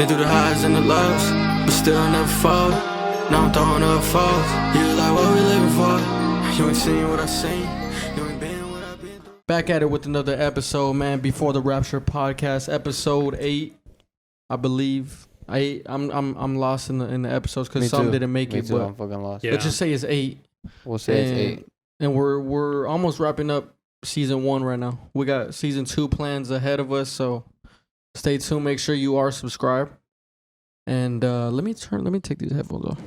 Been through the highs and the lows, but still never fall. Now I'm throwing up falls. You like what we living for? You ain't seen what I seen. You ain't been what I've been through. Back at it with another episode, man. Before the Rapture podcast, episode 8, I believe. I'm lost in the episodes because some didn't make it. Me too. But I'm fucking lost. let's just say it's 8. We'll say it's 8. And we're almost wrapping up season 1 right now. We got season 2 plans ahead of us, so stay tuned. Make sure you are subscribed. And let me take these headphones off.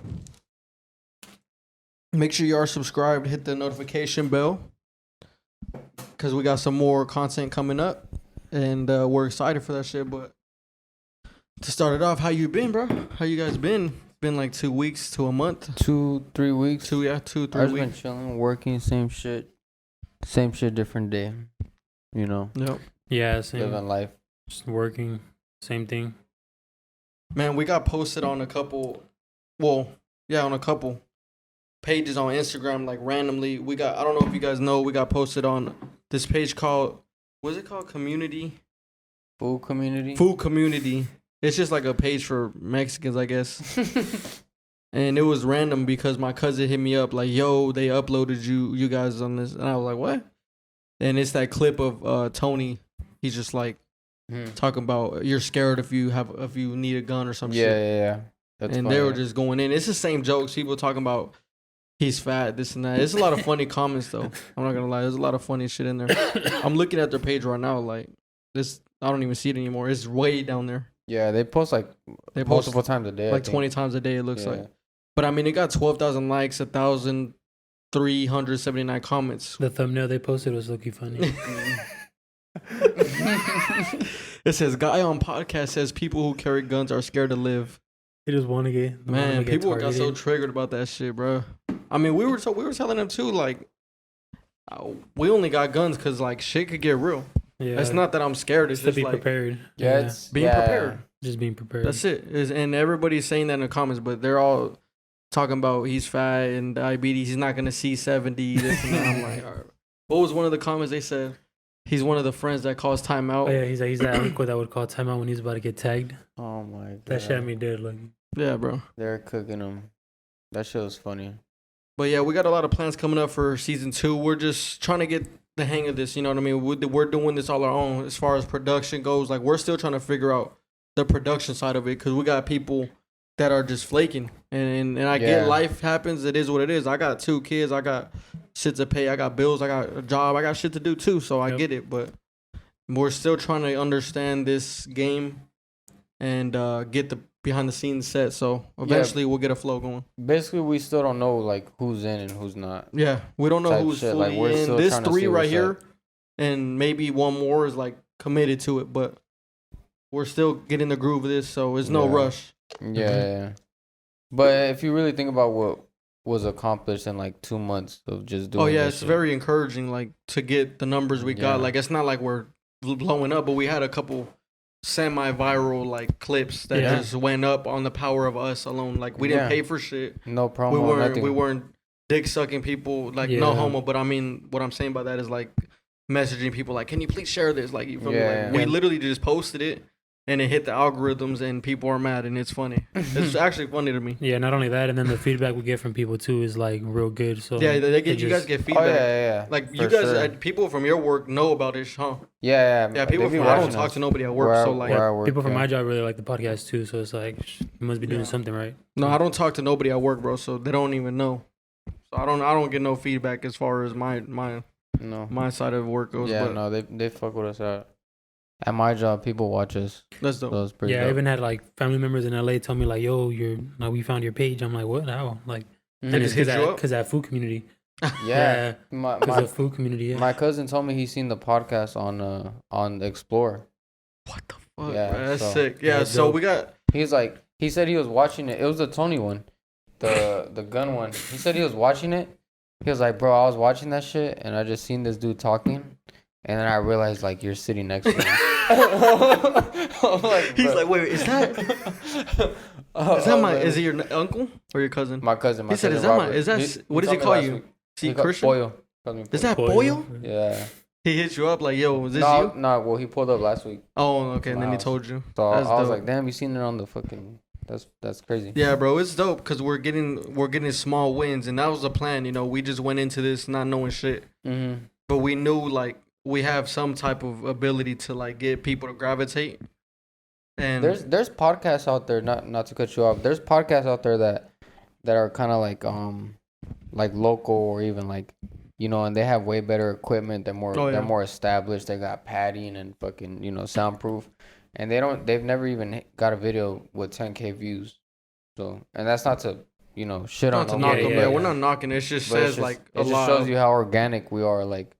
Make sure you are subscribed. Hit the notification bell because we got some more content coming up, and we're excited for that shit. But to start it off, how you been, bro? How you guys been? Been like 2 weeks to a month. 2-3 weeks. 2-3 weeks. I've been chilling, working, same shit, different day. You know. Yep. Yeah, same. Living life. Just working, same thing. Man, we got posted on a couple pages on Instagram, like randomly. I don't know if you guys know, we got posted on this page called, what's it called? Food community. Food community. It's just like a page for Mexicans, I guess. And it was random because my cousin hit me up like, yo, they uploaded you guys on this. And I was like, what? And it's that clip of Tony. He's just like, talking about you're scared if you need a gun or some shit. Yeah. That's and funny. they were just going in. It's the same jokes. People talking about he's fat, this and that. It's a lot of funny comments though. I'm not gonna lie. There's a lot of funny shit in there. I'm looking at their page right now. Like this, I don't even see it anymore. It's way down there. Yeah, they post like multiple times a day. Like 20 times a day. It looks like. But I mean, it got 12,000 likes, 1,379 comments. The thumbnail they posted was looking funny. It says, guy on podcast says people who carry guns are scared to live. They just want to get. Man, people got so triggered about that shit, bro. I mean, we were telling them too, like, we only got guns because like shit could get real. Yeah, it's not that I'm scared. It's just be like prepared. Yeah, it's being prepared. Just being prepared. That's it. And everybody's saying that in the comments, but they're all talking about he's fat and diabetes. He's not gonna see 70. This and that. I'm like, all right. What was one of the comments they said? He's one of the friends that calls timeout. Oh, yeah, he's that uncle that would call timeout when he's about to get tagged. Oh my god. That shit had me dead looking. Yeah, bro. They're cooking them. That shit was funny. But yeah, we got a lot of plans coming up for season 2. We're just trying to get the hang of this. You know what I mean? We're doing this all our own as far as production goes. Like, we're still trying to figure out the production side of it because we got people that are just flaking. And I get life happens. It is what it is. I got 2 kids. I got shit to pay. I got bills. I got a job. I got shit to do too. So I get it. But we're still trying to understand this game and get the behind the scenes set. So eventually we'll get a flow going. Basically, we still don't know like who's in and who's not. Yeah, we don't know who's fully like, in. This 3 right here, and maybe one more is like committed to it. But we're still getting the groove of this, so it's no rush. Yeah. But if you really think about what was accomplished in like 2 months of just doing it's shit. Very encouraging, like to get the numbers we got. Like it's not like we're blowing up, but we had a couple semi-viral like clips that just went up on the power of us alone. Like we didn't pay for shit. No promo. We weren't dick sucking people. Like no homo, but I mean what I'm saying by that is like messaging people like, can you please share this? Like you feel me? Like, we literally just posted it. And it hit the algorithms, and people are mad, and it's funny. It's actually funny to me. Yeah, not only that, and then the feedback we get from people too is like real good. So yeah, you guys get feedback. Oh, yeah. Like you guys, people from your work know about it, huh? Yeah. People from I don't talk to nobody at work, so like people from my job really like the podcast too. So it's like you must be doing something right. No, I don't talk to nobody at work, bro. So they don't even know. So I don't get no feedback as far as my side of work goes. Yeah, but no, they fuck with us at my job. People watch us. That's dope. So dope. I even had like family members in LA tell me like, "Yo, we found your page." I'm like, "What? How?" Like, and it's because that food community. Yeah, my food community. Yeah. My cousin told me he seen the podcast on Explore. What the fuck? Yeah, bro? That's sick. Yeah, so we got. He said he was watching it. It was the Tony one, the gun one. He said he was watching it. He was like, "Bro, I was watching that shit, and I just seen this dude talking." And then I realized, like, you're sitting next to me. He's like, wait, is that is it your uncle or your cousin? My cousin. He said, what does he call you? See, Christian? Boyle. Is that Boyle? Yeah. He hit you up like, yo, is this no, you? No, well, he pulled up last week. Oh, okay, and then he told you. So I was like, damn, you seen it on the fucking. That's crazy. Yeah, bro, it's dope because we're getting small wins, and that was the plan. You know, we just went into this not knowing shit, but we knew like we have some type of ability to like get people to gravitate. And there's podcasts out there, not to cut you off. There's podcasts out there that are kind of like local or even like, you know, and they have way better equipment. They're more established. They got padding and fucking, you know, soundproof, and they've never even got a video with 10K views. So, and that's not to, you know, shit on them. We're not knocking. It just says like it just shows you how organic we are. Like,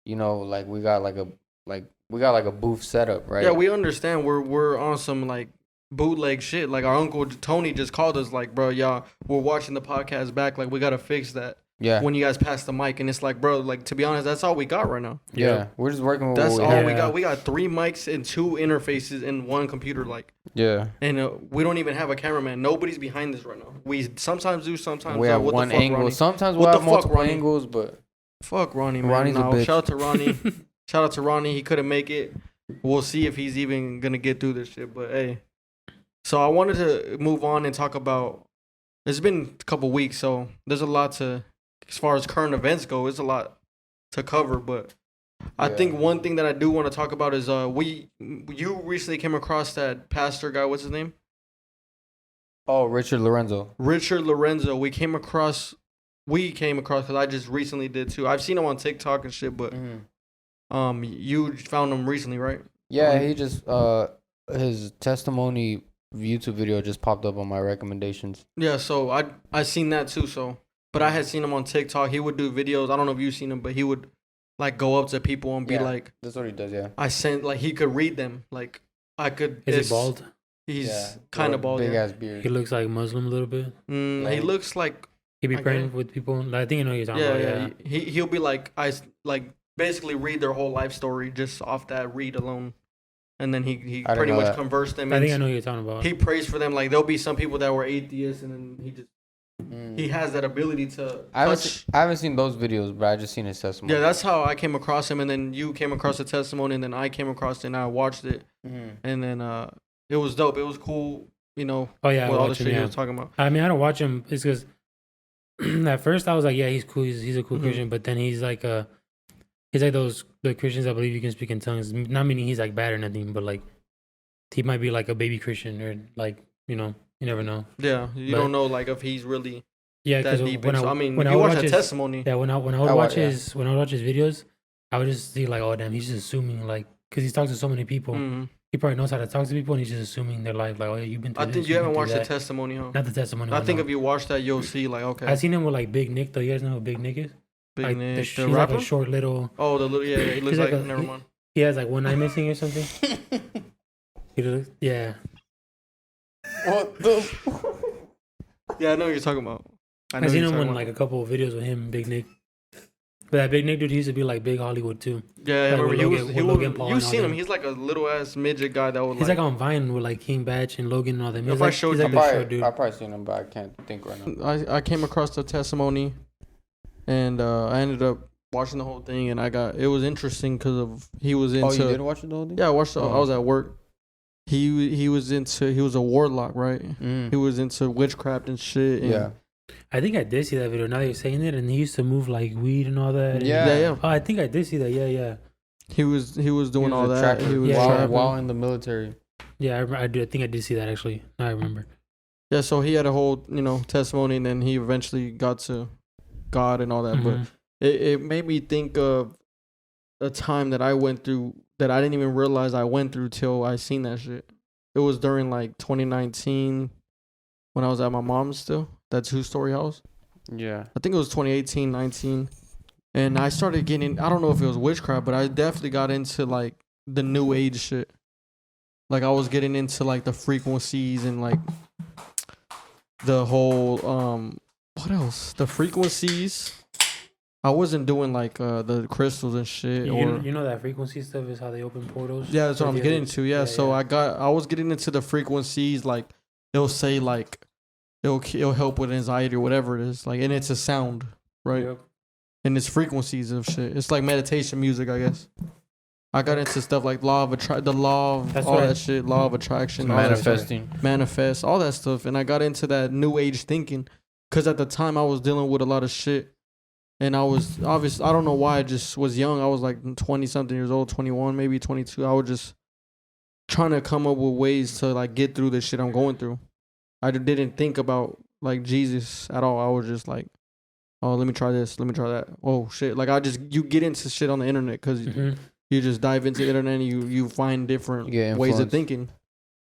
you know, like we got like a booth setup, right? Yeah, we understand. We're on some like bootleg shit. Like our uncle Tony just called us like, bro, y'all, we're watching the podcast back. Like we gotta fix that. Yeah. When you guys pass the mic, and it's like, bro, like to be honest, that's all we got right now. Yeah. We're just working with that's what all we got. We got 3 mics and 2 interfaces in one computer, like. Yeah. And we don't even have a cameraman. Nobody's behind this right now. We sometimes do, sometimes we have what one the fuck, angle. Ronnie? Sometimes we'll have multiple angles, but fuck Ronnie, man. Ronnie's a bitch. Shout out to Ronnie. Shout out to Ronnie. He couldn't make it. We'll see if he's even gonna get through this shit. But hey, so I wanted to move on and talk about. It's been a couple weeks, so there's a lot to, as far as current events go, it's a lot to cover. But I think one thing that I do want to talk about is you recently came across that pastor guy. What's his name? Oh, Richard Lorenzo. Richard Lorenzo. We came across because I just recently did too. I've seen him on TikTok and shit, but you found him recently, right? Yeah, he just his testimony YouTube video just popped up on my recommendations. Yeah, so I seen that too. So, but I had seen him on TikTok. He would do videos. I don't know if you've seen him, but he would like go up to people and be like, "That's what he does." Yeah, I sent like he could read them. Like I could. Is he bald? He's kind of bald. Big ass beard. He looks like Muslim a little bit. He looks like he be praying with people. I think you know what you're talking about. Yeah. He'll be like basically read their whole life story just off that read alone. And then he pretty much converts them. I think I know what you're talking about. He prays for them. Like there'll be some people that were atheists, and then he just he has that ability to. I haven't seen those videos, but I just seen his testimony. Yeah, that's how I came across him, and then you came across the testimony, and then I came across it, and I watched it, and then it was dope. It was cool, you know. Oh yeah, what all the shit you were talking about. I mean, I don't watch him. It's because at first I was like, yeah, he's cool. He's a cool Christian, but then he's like the Christians that believe you can speak in tongues. Not meaning he's like bad or nothing, but like he might be like a baby Christian or like, you know, you never know. Yeah, you don't know like if he's really that deep. When you watch his testimony. Yeah, when I would watch his videos, I would just see like, oh damn, he's just assuming like because he's talking to so many people. He probably knows how to talk to people, and he's just assuming their life. Like, oh yeah, you've been through I think you haven't watched the testimony, huh? Not the testimony. I think if you watch that, you'll see like, okay. I seen him with like Big Nick though. You guys know who Big Nick is? Big Nick, he's like a short little. Oh, the little he looks like never mind. He has like one eye missing or something. Yeah. What the? Yeah, I know what you're talking about. I seen him in like a couple of videos with him, and Big Nick. But that Big Nick dude, he used to be like big Hollywood too. Yeah, like you've seen him. He's like a little ass midget guy that would. He's like on Vine with like King Batch and Logan and all them. If I showed you, I've probably seen him, but I can't think right now. I came across the testimony, and I ended up watching the whole thing, and it was interesting because of he was into. Oh, you did watch the whole thing? Yeah, I watched. I was at work. He was a warlock, right? He was into witchcraft and shit. And yeah. I think I did see that video. Now that you're saying it, and he used to move like weed and all that. Yeah. Oh, I think I did see that. Yeah. He was doing all that. He was while in the military. Yeah, I think I did see that actually. Now I remember. Yeah, so he had a whole testimony, and then he eventually got to God and all that. But it made me think of a time that I went through that I didn't even realize I went through till I seen that shit. It was during like 2019 when I was at my mom's still. That 2-story house. Yeah. I think it was 2018, 19. And I started getting, I don't know if it was witchcraft, but I definitely got into like the new age shit. Like I was getting into like the frequencies and like the whole, what else? The frequencies. I wasn't doing like the crystals and shit. You know that frequency stuff is how they open portals? Yeah, that's what I'm getting into. Yeah, so yeah. I was getting into the frequencies. Like they'll say like, it'll help with anxiety or whatever it is. Like, and it's a sound, right? Yep. and its frequencies of shit. It's like meditation music, I guess. I got into stuff like law of That's all right. that shit, law of attraction, all that stuff. Manifesting. Manifest, all that stuff. And I got into that new age thinking because at the time I was dealing with a lot of shit. And I was obviously, I don't know why, I just was young. I was like 20 something years old, 21, maybe 22. I was just trying to come up with ways to like get through this shit I'm going through. I didn't think about like Jesus at all. I was just like, oh, let me try this, let me try that. Oh shit. Like you get into shit on the internet because you just dive into the internet and you find different ways of thinking.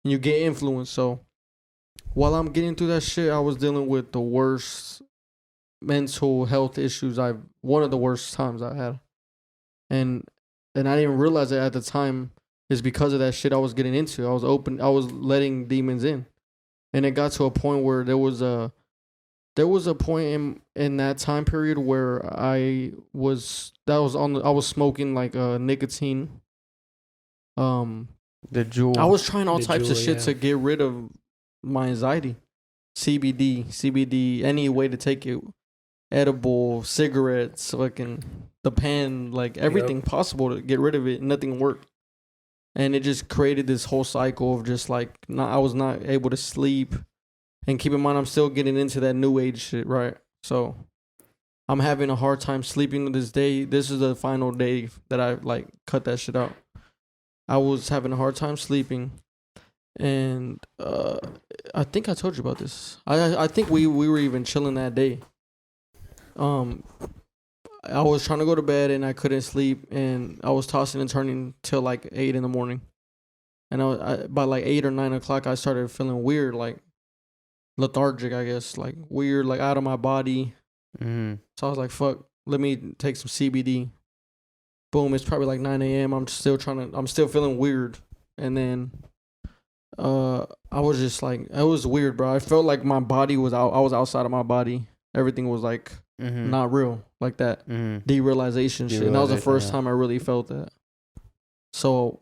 And you get influenced. So while I'm getting through that shit, I was dealing with the worst mental health issues one of the worst times I had. And I didn't realize it at the time is because of that shit I was getting into. I was letting demons in. And it got to a point where there was a point in that time period where I was smoking like nicotine. The jewel. I was trying all types of shit yeah. to get rid of my anxiety. CBD, any way to take it. Edible, cigarettes, fucking the pen, like everything possible to get rid of it. Nothing worked. And it just created this whole cycle of just like I was not able to sleep. And keep in mind, I'm still getting into that new age shit, right? So I'm having a hard time sleeping to this day. This is the final day that I like cut that shit out. I was having a hard time sleeping. And I think I told you about this. I think we were even chilling that day. I was trying to go to bed and I couldn't sleep, and I was tossing and turning till like 8 a.m. And by like 8 or 9 o'clock, I started feeling weird, like lethargic, I guess, like weird, like out of my body. So I was like, "Fuck, let me take some CBD." Boom! It's probably like 9 a.m. I'm still feeling weird, and then I was just like, it was weird, bro. I felt like my body was out. I was outside of my body. Everything was like not real, like that derealization shit. And that was the first time I really felt that. So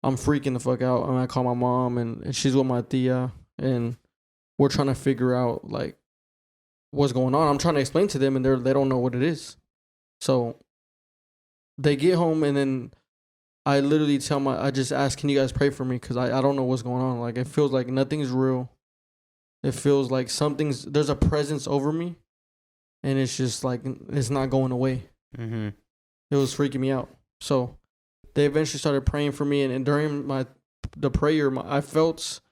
I'm freaking the fuck out. And I call my mom, and she's with my tia, and we're trying to figure out like what's going on. I'm trying to explain to them, and they don't know what it is. So they get home, and then I literally I just ask, can you guys pray for me? Because I don't know what's going on. Like, it feels like nothing's real. It feels like there's a presence over me. And it's just like, it's not going away. It was freaking me out. So they eventually started praying for me. And during the prayer, I felt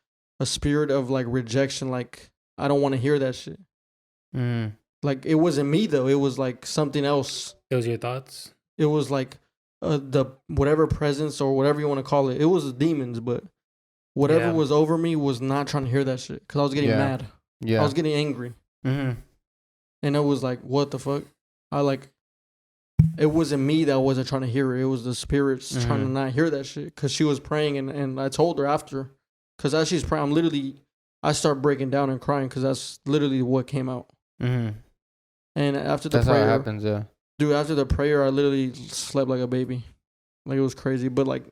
a spirit of like rejection. Like, I don't want to hear that shit. Like, it wasn't me though. It was like something else. It was your thoughts? It was like the whatever presence or whatever you want to call it. It was demons, but whatever was over me was not trying to hear that shit. Because I was getting mad. I was getting angry. And it was like, what the fuck? It wasn't me that wasn't trying to hear it. It was the spirits trying to not hear that shit. Because she was praying, and I told her after. Because as she's praying, I start breaking down and crying because that's literally what came out. And after the prayer. That's how it happens, yeah. Dude, after the prayer, I literally slept like a baby. Like, it was crazy. But, like,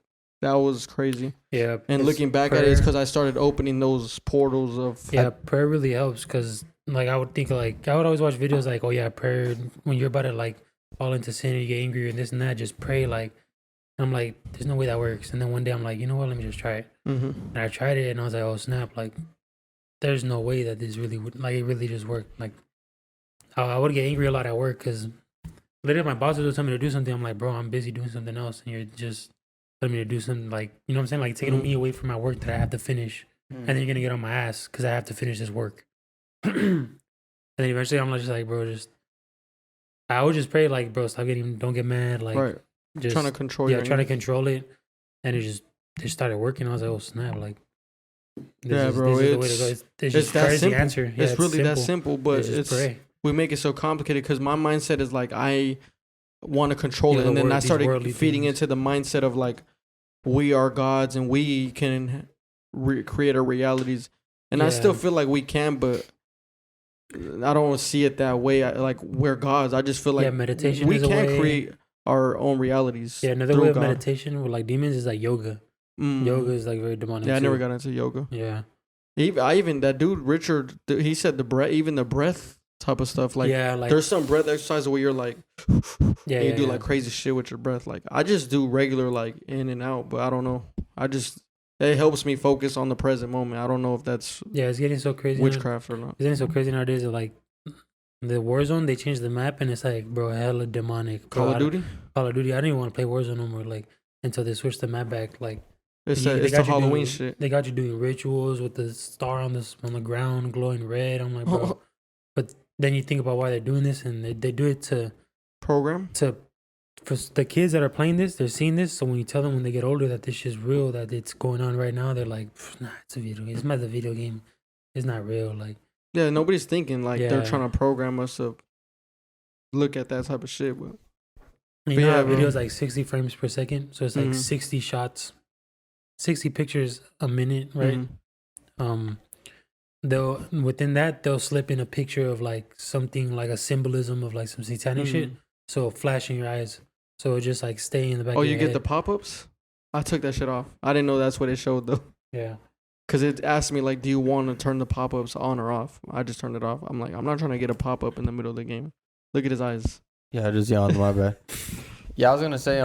that was crazy. Yeah. And looking back at it, it's because I started opening those portals of... Yeah, prayer really helps because... Like, I would think, like, I would always watch videos like, oh, yeah, prayer, when you're about to, like, fall into sin and you get angry and this and that, just pray, like, I'm like, there's no way that works. And then one day I'm like, you know what, let me just try it. And I tried it, and I was like, oh, snap, like, there's no way that this really would, like, it really just worked. Like, I would get angry a lot at work because literally my boss would tell me to do something. I'm like, bro, I'm busy doing something else, and you're just telling me to do something, like, you know what I'm saying? Like, taking me away from my work that I have to finish, and then you're going to get on my ass because I have to finish this work. And then eventually I'm just like, bro, I would just pray, like, bro, don't get mad, like, just trying to control trying to control it. And it just started working. I was like, oh snap, like, this is the way to go. It's just that crazy simple. Answer. Yeah, it's really simple. That simple, but pray. We make it so complicated because my mindset is like, I want to control it, and then I started feeding into the mindset of like, we are gods and we can create our realities, and I still feel like we can, but I don't see it that way. Like, we're gods. I just feel like meditation. We can create our own realities. Yeah, another way of meditation with like demons is like yoga. Yoga is like very demonic. Yeah, I never got into yoga. Yeah, Even that dude Richard, he said the breath type of stuff. Like, yeah, like there's some breath exercises where you're like, yeah, and you yeah, do yeah. like crazy shit with your breath. Like, I just do regular like in and out, but I don't know. It helps me focus on the present moment. I don't know if that's Yeah, it's getting so crazy. witchcraft or not. It's getting so crazy nowadays. That, like the Warzone, they changed the map, and it's like, bro, hella demonic. Bro, Call of Duty. Call of Duty. I don't even want to play Warzone no more. Like until they switch the map back. Like It's they the got you Halloween doing, shit. They got you doing rituals with the star on the ground glowing red. I'm like, bro. But then you think about why they're doing this, and they do it to Program. For the kids that are playing this, they're seeing this. So when you tell them when they get older that this shit's real, that it's going on right now, they're like, nah, it's a video game. It's not the video game. It's not real. Like, Yeah, nobody's thinking like they're Yeah. trying to program us to look at that type of shit. But you know, yeah, how bro. video's like 60 frames per second. So it's like Mhm. 60 shots, 60 pictures a minute, right? Mhm. They'll within that they'll slip in a picture of like something like a symbolism of like some satanic shit. Mhm. So it'll flash in your eyes. So it'll just like stay in the back. Oh, of you your get head. the pop-ups? I took that shit off. I didn't know that's what it showed though. Yeah. Cause it asked me like, do you want to turn the pop-ups on or off? I just turned it off. I'm like, I'm not trying to get a pop-up in the middle of the game. Look at his eyes. Yeah, I just yawned. My bad. Yeah, I was gonna say,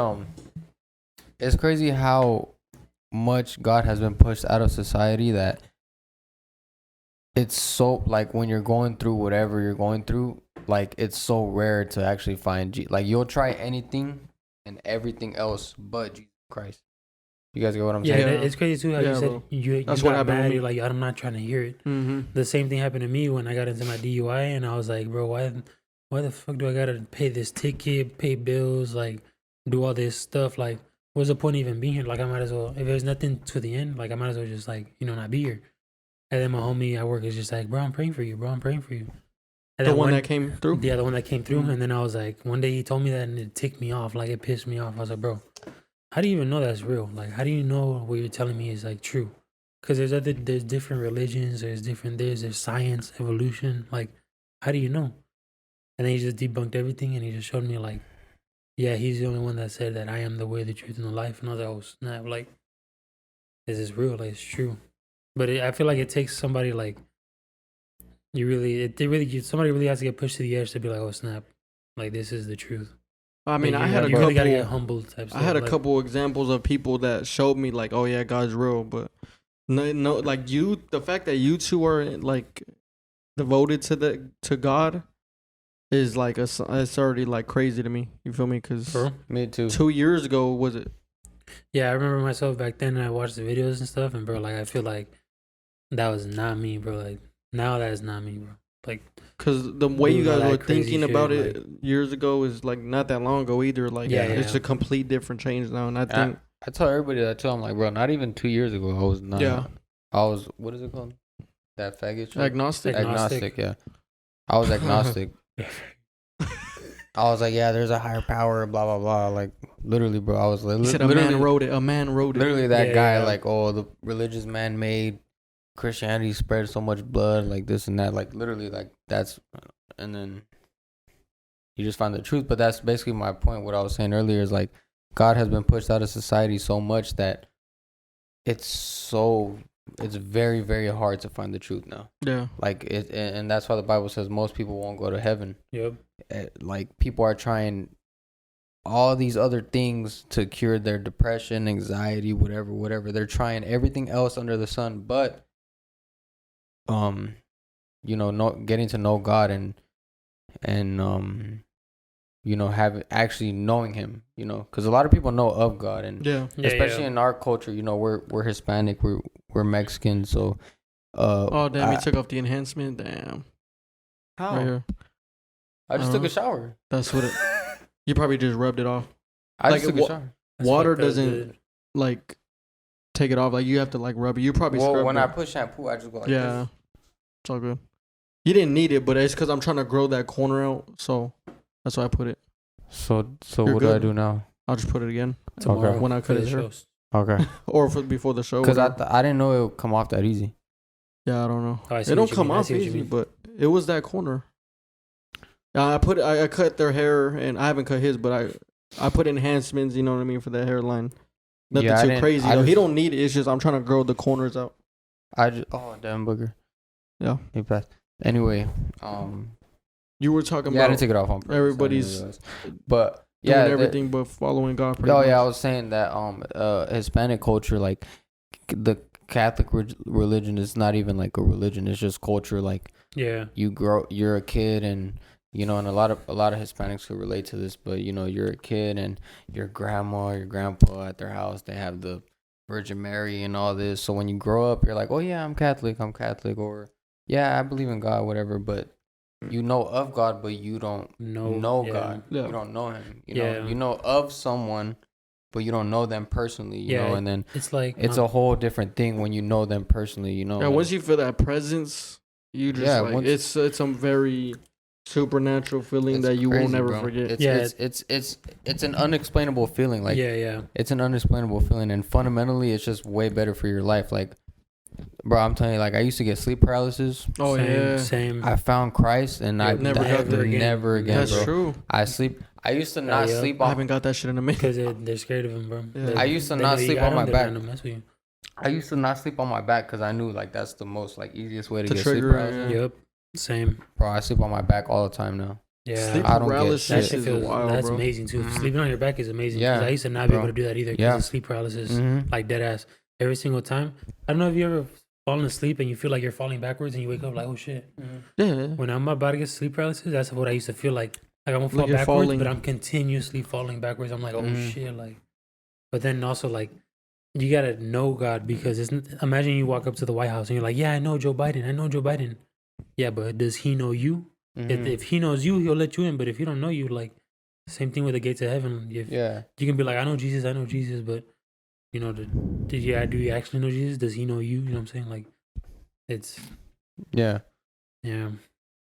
it's crazy how much God has been pushed out of society that it's so like when you're going through whatever you're going through, like it's so rare to actually find like you'll try anything and everything else but Jesus Christ. You guys get what I'm Yeah, saying? it's crazy too how Yeah, you said bro. you That's got what happened with mad. me. You're like, I'm not trying to hear it. Mm-hmm. The same thing happened to me when I got into my DUI, and I was like, bro, why the fuck do I gotta pay this ticket, pay bills, like do all this stuff? Like, what's the point of even being here? Like, I might as well, if there's nothing to the end, like I might as well just like not be here. And then my homie at work is just like, bro, I'm praying for you, bro, I'm praying for you. And The then one that came through? Yeah, the one that came through. Mhm. And then I was like, one day he told me that, and it ticked me off. Like, it pissed me off. I was like, bro, how do you even know that's real? Like, how do you know what you're telling me is like true? Because there's different religions. There's science, evolution. Like, how do you know? And then he just debunked everything, and he just showed me like, yeah, he's the only one that said that I am the way, the truth, and the life. And I was like, oh snap! Like, this is real. Like, it's true. But I feel like it takes somebody like somebody really has to get pushed to the edge to be like, oh snap! Like, this is the truth. I mean, Like, I had a you couple. really gotta get humbled type I had stuff, a couple examples of people that showed me like, oh yeah, God's real, but no, like the fact that you two are like devoted to God is like it's already like crazy to me. You feel me? Because Bro. Me too. 2 years ago was it? Yeah, I remember myself back then. And I watched the videos and stuff, and bro, like I feel like that was not me, bro. Like now that is not me, bro. Like, Because the way you doing all guys that were crazy thinking shit, about it years ago is like not that long ago either. Like, Yeah, it's yeah. a complete different change now, and I Yeah. think I tell everybody that too. I'm like, bro, not even 2 years ago, I was not. Yeah. I was, what is it called? That faggot shit? agnostic. Agnostic, yeah. I was agnostic. I was like, yeah, there's a higher power, blah, blah, blah. Like, literally, bro, I was like, He said a literally, man wrote it. A man wrote it. literally that Yeah, guy, yeah. like, oh, the religion's man-made. Christianity spread so much blood, like this and that. Like, literally, like, that's, and then you just find the truth. But that's basically my point. What I was saying earlier is, like, God has been pushed out of society so much that it's very, very hard to find the truth now. Yeah. Like, and that's why the Bible says most people won't go to heaven. yep. Like, people are trying all these other things to cure their depression, anxiety, whatever. They're trying everything else under the sun, but getting to know God and actually knowing Him, because a lot of people know of God, and Yeah. especially in our culture, we're Hispanic, we're Mexican, so Oh damn! He took off the enhancement. Damn. how? Right here. I just took a shower. That's what it. You probably just rubbed it off. I Like, just took a shower. That's Water fucked up, doesn't dude. like take it off. Like you have to like rub it. You probably Well, scrubbed when it. I put shampoo, I just go like Yeah. this. It's all good. You didn't need it, but it's because I'm trying to grow that corner out, so that's why I put it. So You're what do I good. do now? I'll just put it again Tomorrow when I for cut the his hair, shows. Okay. or before the show. Because whatever. I didn't know it would come off that easy. Yeah, I don't know. Oh, I see It what don't you come mean. I off see what you easy, mean. but it was that corner. I cut their hair, and I haven't cut his, but I put enhancements. You know what I mean, for the hairline. Nothing Yeah, I too didn't- crazy. I Though. He just- don't need it. It's just I'm trying to grow the corners out. Oh damn booger. Yeah. He passed. Anyway, You were talking Yeah, I about didn't take it off on purpose. everybody's but doing yeah, everything but following God. pretty Oh yeah, I much. was saying that Hispanic culture, like the Catholic religion is not even like a religion. It's just culture. Like Yeah. you're a kid, and you know, and a lot of Hispanics could relate to this. But you know, you're a kid, and your grandma, your grandpa at their house, they have the Virgin Mary and all this. So when you grow up, you're like, oh yeah, I'm Catholic, or yeah, I believe in God, whatever. But you know of God, but you don't know yeah. God. Yeah. You don't know Him. Yeah. You know of someone, but you don't know them personally. You know, and then it's like it's a whole different thing when you know them personally. You know. Yeah, once you feel that presence, you just like it's some very supernatural feeling that you crazy, won't never bro. forget. It's an unexplainable feeling. Like it's an unexplainable feeling, and fundamentally, it's just way better for your life. Like, bro, I'm telling you, like I used to get sleep paralysis. Oh same. I found Christ, and I never got that again. Never again. That's bro. true. I used to not sleep. I haven't got that shit in a minute because they're scared of him, bro. Yeah. I used to not sleep on my back. You. I used to not sleep on my back because I knew like that's the most like easiest way to get trigger, sleep paralysis. Yep. Same. Bro, I sleep on my back all the time now. Yeah. Sleep I don't paralysis get shit. is wild, that's bro. amazing too. Sleeping on your back is amazing. Yeah, I used to not be able to do that either because of sleep paralysis, like dead ass. Every single time. I don't know if you ever fallen asleep and you feel like you're falling backwards and you wake up like, oh shit. Yeah. When I'm about to get sleep paralysis, that's what I used to feel like. Like I'm gonna fall Like you're backwards, falling. but I'm continuously falling backwards. I'm like, oh shit, like. But then also like, you gotta know God because imagine you walk up to the White House and you're like, yeah, I know Joe Biden. Yeah, but does he know you? If he knows you, he'll let you in. But if he don't know you, like, same thing with the gates of heaven. You can be like, I know Jesus, but you know, do you actually know Jesus? Does he know you? You know what I'm saying? Like, it's yeah.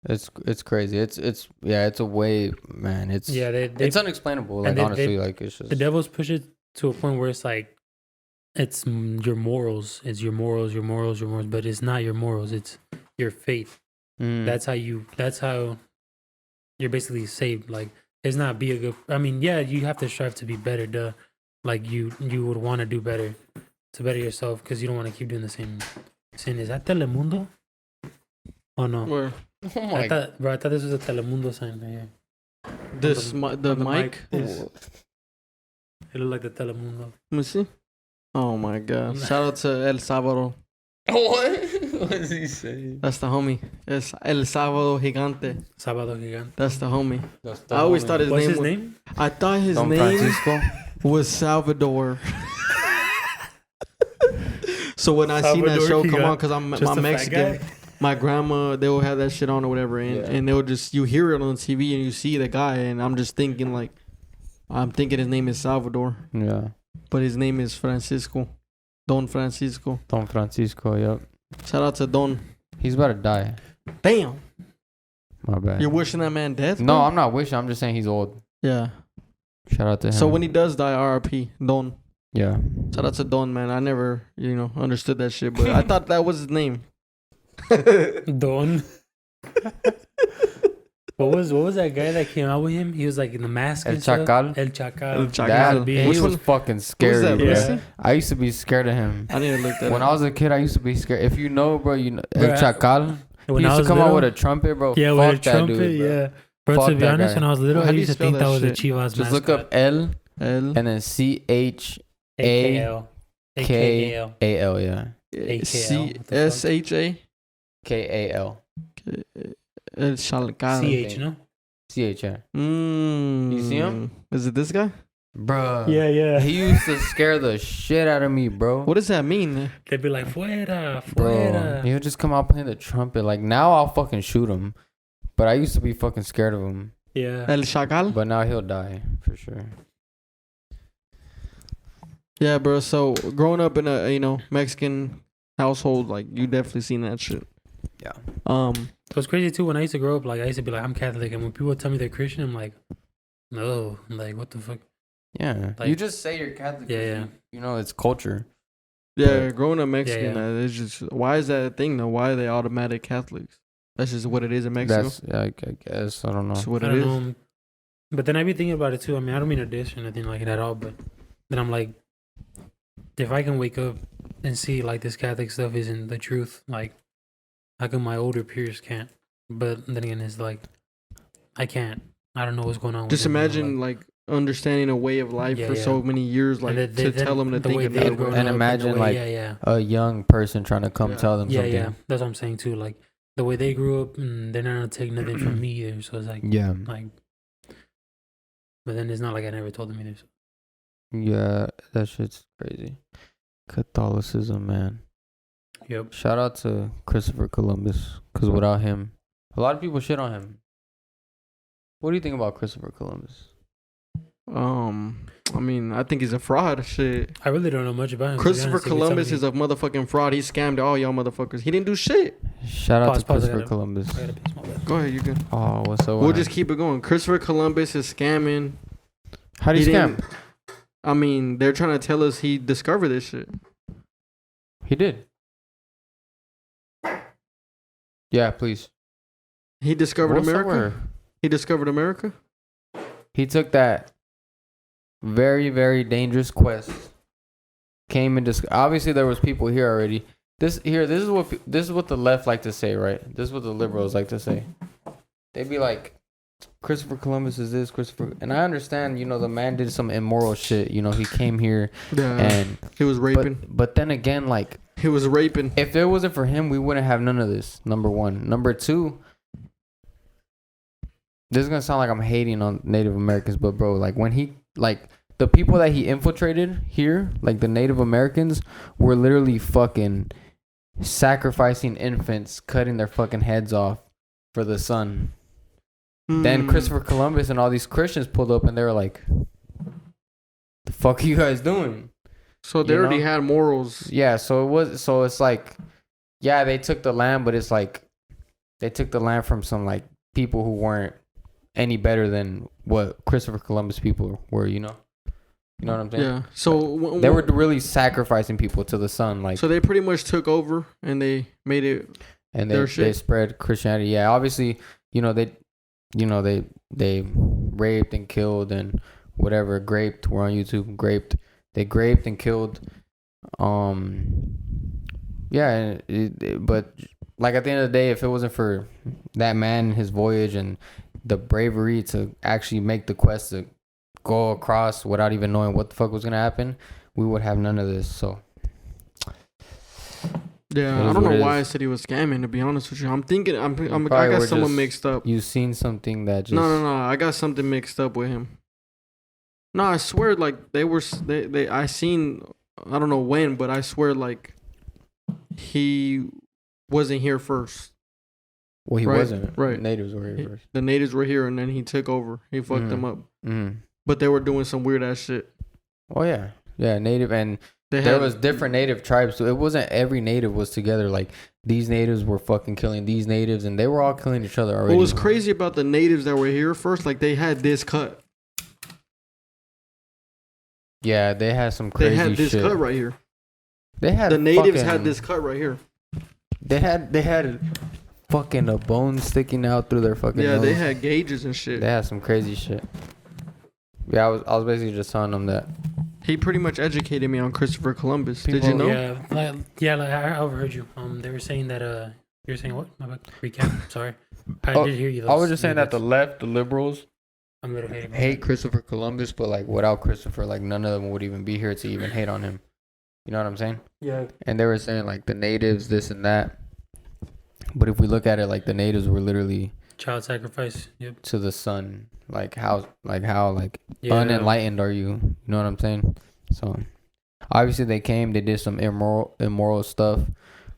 It's crazy. It's a way, man. It's it's unexplainable. Like honestly, like it's just the devil's push it to a point where it's like it's your morals. It's your morals. But it's not your morals. It's your faith. That's how you're basically saved. Like it's not be a good. I mean, yeah, you have to strive to be better. Duh. Like you would want to do better to better yourself because you don't want to keep doing the same sin. Is that Telemundo? Oh no. Where? Oh my I thought this was a Telemundo sign right here. The mic? It looked like the Telemundo. Let me see. Oh my god. Shout out to El Sábado. What? What is he saying? That's the homie. It's El Sábado Gigante. Sábado Gigante. That's the homie. I always thought What's his his name name? I thought his Don name Francisco? was Salvador. So when I seen that Salvador show come Gigante. on, because I'm Mexican, my grandma, they will have that shit on or whatever, and they'll just, you hear it on TV and you see the guy, and I'm just thinking like, I'm thinking his name is Salvador. Yeah. But his name is Francisco. Don Francisco. Don Francisco, yep. Shout out to Don. He's about to die. Damn. My bad. You're wishing that man death? No, bro? I'm not wishing. I'm just saying he's old. Yeah. Shout out to him. So when he does die, RIP, Don. Yeah. Shout out to Don, man. I never, understood that shit, but I thought that was his name. Don. What was that guy that came out with him? He was like in the mask. El and stuff. Chacal? El Chacal. El Chacal. That, He he Which was one? fucking scary, Who's that, bro. Lucy? I used to be scared of him. I need to look that When up. I was a kid, I used to be scared. If you know, bro, you know Bro, El Chacal. He When used I to was come little, out with a trumpet, bro. yeah, Fuck with a that trumpet, dude, bro. yeah. Bro, Fuck to be that honest, guy. when I was little, How I do you used to spell think that that was a shit? Chivas Just look up L L and then CHAKAL. AKL. AKL. Yeah. CSHA KAL. El Chacal. CH, no? CH, yeah. You see him? Is it this guy? Bruh. Yeah. He used to scare the shit out of me, bro. What does that mean? They'd be like, fuera, Bro, fuera. he'll just come out playing the trumpet. Like, now I'll fucking shoot him. But I used to be fucking scared of him. Yeah. El Chacal? But now he'll die, for sure. Yeah, bro. So growing up in a Mexican household, like you definitely seen that shit. Yeah. It was crazy too when I used to grow up. Like I used to be like, I'm Catholic, and when people tell me they're Christian, I'm like, no, I'm like, what the fuck? Yeah. Like, you just say you're Catholic. Yeah. You know, it's culture. Yeah, growing up Mexican, Yeah. it's just, why is that a thing though? Why are they automatic Catholics? That's just what it is in Mexico. That's, yeah, I guess. I don't know. That's what I it don't is. know. But then I be thinking about it too. I mean, I don't mean to dish or anything like it at all. But then I'm like, if I can wake up and see like this Catholic stuff isn't the truth, like how come my older peers can't? But then again, it's like I can't. I don't know what's going on. Just with them, imagine like understanding a way of life for so many years, like to tell them to think another way. And imagine like a young person trying to come tell them something. Yeah, that's what I'm saying too. Like the way they grew up, and they're not gonna take nothing from me either. So it's like, like. But then it's not like I never told them either. So. Yeah, that shit's crazy. Catholicism, man. Yep. Shout out to Christopher Columbus, because without him, a lot of people shit on him. What do you think about Christopher Columbus? I mean, I think he's a fraud. Shit. I really don't know much about him. Christopher Columbus is a motherfucking fraud. He scammed all y'all motherfuckers. He didn't do shit. Shout out to Christopher Columbus. Go ahead, you can. Oh, what's up? We'll just keep it going. Christopher Columbus is scamming. How do you scam? I mean, they're trying to tell us he discovered this shit. He did. Yeah, please. He discovered America? He discovered America? He took that very, very dangerous quest. Came and obviously there was people here already. This is what the left like to say, right? This is what the liberals like to say. They'd be like, Christopher Columbus is this, Christopher, and I understand, you know, the man did some immoral shit. You know, he came here and he was raping. But then again, like, he was raping. If it wasn't for him, we wouldn't have none of this. Number one. Number two, this is gonna sound like I'm hating on Native Americans, but bro, like when he, like the people that he infiltrated here, like the Native Americans, were literally fucking sacrificing infants, cutting their fucking heads off for the sun. Then Christopher Columbus and all these Christians pulled up and they were like, the fuck are you guys doing? So they already had morals. Yeah, so it's like, yeah, they took the land, but it's like they took the land from some like people who weren't any better than what Christopher Columbus people were, you know? You know what I'm saying? Yeah. So they were really sacrificing people to the sun, like. So they pretty much took over and they made it. And they spread Christianity. Yeah, obviously, they raped and killed and whatever, graped. We're on YouTube. Graped. They graped and killed. Yeah, but like at the end of the day, if it wasn't for that man and his voyage and the bravery to actually make the quest to go across without even knowing what the fuck was gonna happen, we would have none of this. So. Yeah, I don't know why I said he was scamming. To be honest with you, I'm thinking I got someone mixed up. You seen something that just no. I got something mixed up with him. No, I swear, like I seen, I don't know when, but I swear, like he wasn't here first. Well, he wasn't. Right, natives were here first. The natives were here, and then he took over. He fucked them up. Mm-hmm. But they were doing some weird ass shit. Oh yeah, native and. There was different native tribes, so it wasn't every native was together. Like these natives were fucking killing these natives, and they were all killing each other already. What was crazy about the natives that were here first? Like they had this cut. Yeah, they had some crazy shit. They had this cut right here. They had the natives had this cut right here. They had fucking a bone sticking out through their fucking nose. They had gauges and shit. They had some crazy shit. Yeah, I was basically just telling them that. He pretty much educated me on Christopher Columbus. Did you know? Yeah, I overheard you. They were saying that. You were saying what? My bad. Recap. Sorry, I did hear you. I was just saying that the left, the liberals, I'm a little hating. Hate Christopher Columbus, but like without Christopher, like none of them would even be here to even hate on him. You know what I'm saying? Yeah. And they were saying like the natives, this and that. But if we look at it, like the natives were literally child sacrifice. Yep. To the sun. Like how unenlightened are you? You know what I'm saying? So obviously they came, they did some immoral stuff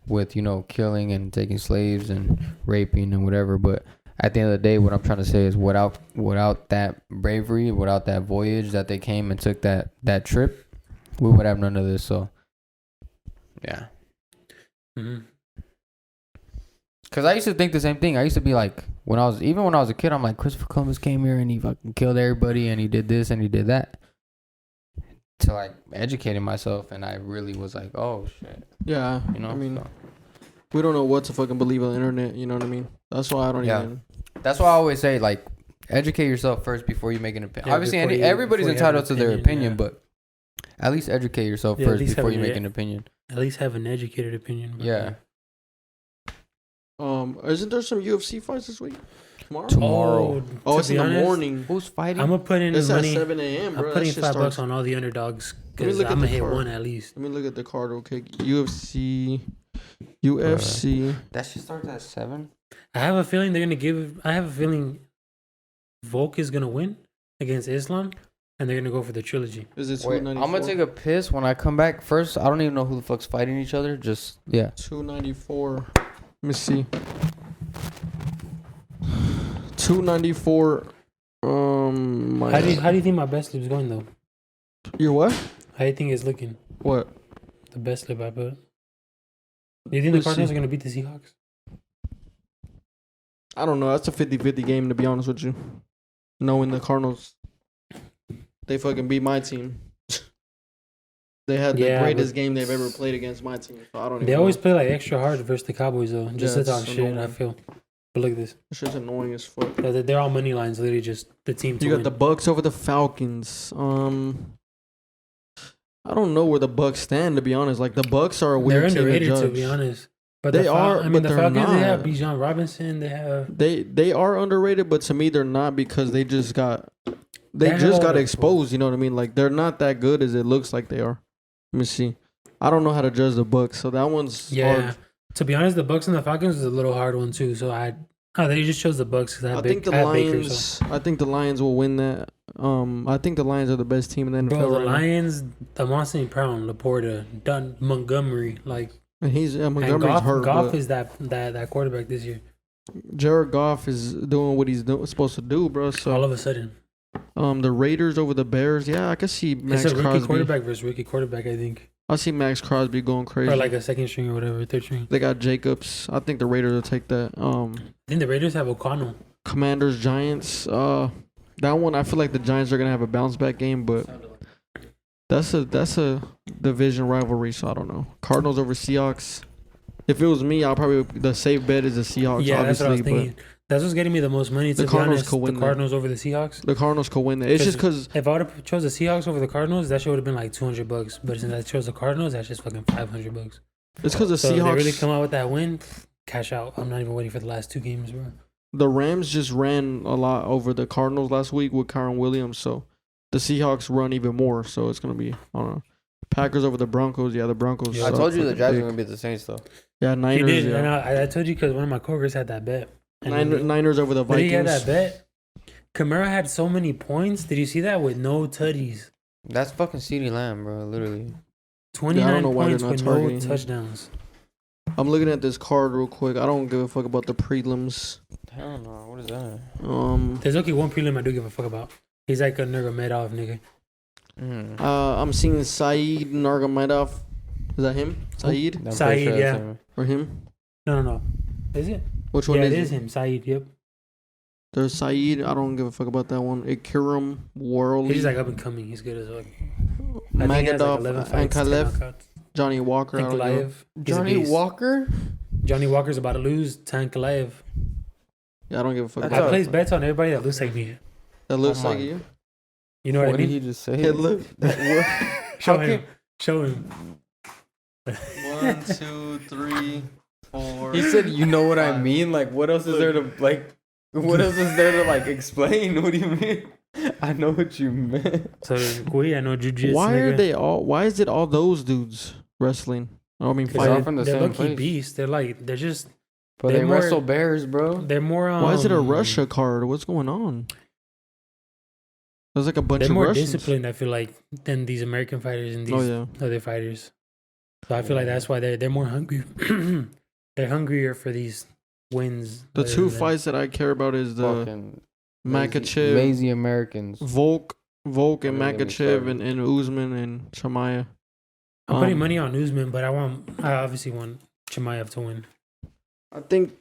with, killing and taking slaves and raping and whatever. But at the end of the day, what I'm trying to say is without that bravery, without that voyage that they came and took that trip, we would have none of this. So yeah. Mm-hmm. Cause I used to think the same thing. I used to be like, when I was a kid, I'm like, Christopher Columbus came here and he fucking killed everybody and he did this and he did that. To like educating myself, and I really was like, oh shit. Yeah, I mean, we don't know what to fucking believe on the internet. You know what I mean? That's why I don't even. That's why I always say, like, educate yourself first before you make an opinion. Obviously, everybody's entitled to their opinion, but at least educate yourself first before you make an opinion. At least have an educated opinion. Yeah. Isn't there some UFC fights this week? Tomorrow. Oh, to it's in be the honest, morning. Who's fighting? I'm gonna put in It's at money. 7 a.m., bro. I'm putting That shit $5 starts. on all the underdogs Let me because look at I'm the gonna hit card. one at least. Let me look at the card real quick. UFC. That shit starts at 7. I have a feeling they're gonna give. I have a feeling Volk is gonna win against Islam, and they're gonna go for the trilogy. Is it Wait, 294? I'm gonna take a piss when I come back. First, I don't even know who the fuck's fighting each other. Just 294. Let me see. 294. How do you think my best lip's going though? Your what? How do you think it's looking? What? The best lip I put. Do you think Let's the Cardinals see. are gonna beat the Seahawks? I don't know. That's a 50-50 game, to be honest with you. Knowing the Cardinals, they fucking beat my team. They had the greatest game they've ever played against my team. So I don't. They always play like extra hard versus the Cowboys though, just Yeah, to talk it's shit. annoying. I feel. But look at this. It's just annoying as fuck. They're all money lines. Literally just the team. To You got win. the Bucks over the Falcons. I don't know where the Bucks stand, to be honest. Like the Bucks are a They're weird team to underrated to judge. be honest. But They are, I mean, but the they're Falcons. They have not. Bijan Robinson. They have. They are underrated, but to me they're not because they just got They have all the- exposed. You know what I mean? Like they're not that good as it looks like they are. Let me see. I don't know how to judge the Bucks, so that one's hard. To be honest, the Bucks and the Falcons is a little hard one too. So they just chose the Bucks because I think the Lions. I think the Lions will win that. I think the Lions are the best team in the NFL. Bro, the right now. Lions, Amon St. Brown, Laporta, Dunn, Montgomery, like And he's and Montgomery's hurt. Goff but is that quarterback this year. Jared Goff is doing what he's supposed to do, bro. So All of a sudden, the Raiders over the Bears. Yeah, I can see Max it's a rookie Crosby. quarterback versus rookie quarterback. I think, I see Max Crosby going crazy. or like a second string or whatever, third string. They got Jacobs. I think the Raiders will take that. I think the Raiders have O'Connell. Commanders, Giants. That one I feel like the Giants are gonna have a bounce back game, but that's a division rivalry, so I don't know. Cardinals over Seahawks. If it was me, I'll probably the safe bet is the Seahawks. Yeah, that's obviously, what I was thinking. That's what's getting me the most money. To The be Cardinals honest, could win the that. Cardinals over the Seahawks. the Cardinals could win that. It's just because If I would have chose the Seahawks over the Cardinals, that shit would have been like $200. But since I chose the Cardinals, that's just fucking $500. it's because the So if they Seahawks. really come out with that win, cash out. I'm not even waiting for the last two games, bro. The Rams just ran a lot over the Cardinals last week with Kyron Williams, so the Seahawks run even more. So it's gonna be I don't know. Packers over the Broncos. Yeah, the Broncos. Yeah. I suck told you the fucking Jags dick. were gonna beat the Saints though. Yeah, He Niners. did, Yeah. and I told you because one of my coworkers had that bet. And then Niners over the did he had Vikings. that bet? Kamara had so many points. Did you see that with no tutties? That's fucking CeeDee Lamb, bro. Literally. 29 know why they're points not with no targeting him. touchdowns. I'm looking at this card real quick. I don't give a fuck about the prelims. Hell no. What is that? There's okay one prelim I do give a fuck about. He's like a Nurmagomedov nigga. I'm seeing Saeed Nurmagomedov. Is that him? Saeed I'm pretty Saeed, that's yeah. him. or him? No. Is it? Which one Yeah, is it is it? him. Saeed, yep. There's Saeed. I don't give a fuck about that one. Ikiram Worley. He's like up and coming. He's good as well. I think he has like 11 Magadov and fights, 10 Kalev. knockouts. Johnny Walker. I don't know. Tankalaev. He's a Johnny beast. Walker? Johnny Walker's about to lose. Tankalaev. Yeah, I don't give a fuck That's I about a- that. place bets on everybody that looks like me. That looks Oh like my- you. You know what I did mean? he just say? It look. Show How him. Show him. 1, 2, 3, 4. He said, "You know what I Five. mean? Like, what else is there to like? What else is there to like explain? What do you mean? I know what you meant." So, I know jiu-jitsu. Why are nigga. they all? Why is it all those dudes wrestling? I mean, They're all fighting. from the they're same low-key place. beasts. They're just, But They're they more- wrestle bears, bro. they're more. Why is it a um, Russia card? What's going on? There's like a bunch They're of more Russians. disciplined, I feel like, than these American fighters and these Oh yeah. other fighters. So I feel like that's why they're more hungry. They're hungrier for these wins. The rather two than- fights that I care about is the Fucking Makachev, lazy Americans. Volk and Don't even get me Makachev started. and Usman and Chamaya. I'm putting Um, money on Usman, but I obviously want Chimaev to win. I think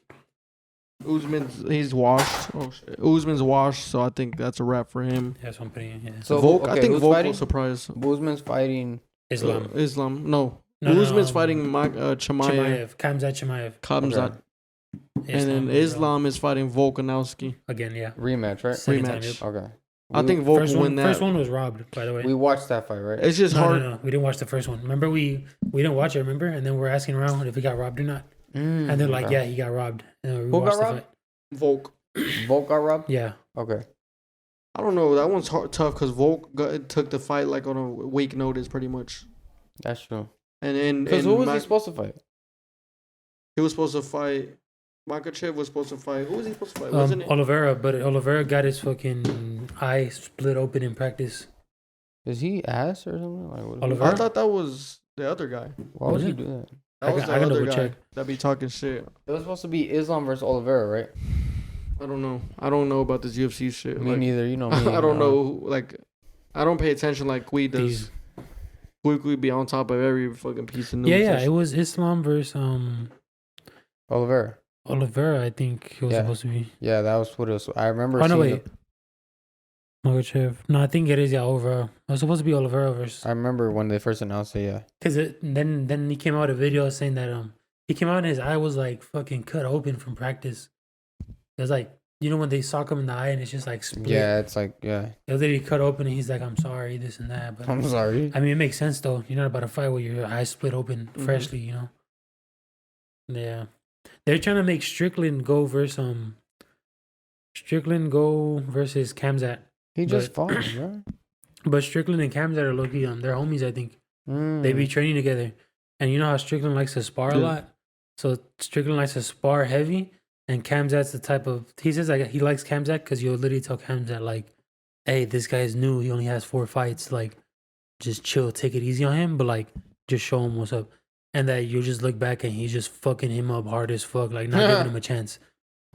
he's washed. Oh shit. Usman's washed, so I think that's a wrap for him. That's what I'm putting in. Yeah. So Volk, I think who's Volk fighting? will surprise Boozman's fighting. Islam. Islam. No. No, no, Usman's fighting Chamaya. Chimaev. Kamzat Chimaev. Khamzat. And then Islam is fighting Volkanovski. Again, yeah. Rematch, right? Second time, Rematch. yep. Okay. I think Volk First will one, win that. first one was robbed, by the way. We watched that fight, right? It's just no, hard. no, we didn't watch the first one. Remember, we didn't watch it. Remember, and then we're asking around if he got robbed or not, and they're like, okay. "Yeah, he got robbed." And we Who got watched the robbed? fight. Volk. Volk got robbed? Yeah. Okay. I don't know. That one's tough because took the fight like on a week notice, pretty much. That's true. And Because who was he supposed to fight? He was supposed to fight. Makachev was supposed to fight. Who was he supposed to fight? Wasn't it? Oliveira, but Oliveira got his fucking eye split open in practice. Is he ass or something? Like, what Oliveira? I thought that was the other guy. Why would he do that? That was I the can other double guy check. that be talking shit. It was supposed to be Islam versus Oliveira, right? I don't know. I don't know about this UFC shit. Me like, neither. You know me. I don't know. Like, I don't pay attention like Kui does. Kui be on top of every fucking piece of news. Yeah. It was Islam versus Oliveira. Oliveira. I think he was supposed to be. Yeah, that was what it was. I remember. Oh no, seeing wait. Makachev. No, I think it is Oliveira. It was supposed to be Oliveira versus. I remember when they first announced it. Yeah. Cause then he came out with a video saying that he came out and his eye was like fucking cut open from practice. It was like, you know, when they sock him in the eye and it's just like split. Yeah, it's like, yeah. It was literally cut open and he's like, I'm sorry, this and that. But I'm sorry. I mean, it makes sense though. You're not about to fight with your eye split open freshly, you know. Yeah, they're trying to make Strickland go versus Khamzat. He just fought him, bro. But Strickland and Khamzat are low-key, they're homies, I think. They be training together. And you know how Strickland likes to spar a lot? So Strickland likes to spar heavy, and Khamzat's the type of... He says like he likes Khamzat because you'll literally tell Khamzat, like, hey, this guy's new. He only has 4 fights. Like, just chill. Take it easy on him, but, like, just show him what's up. And that you'll just look back and he's just fucking him up hard as fuck, like, not giving him a chance.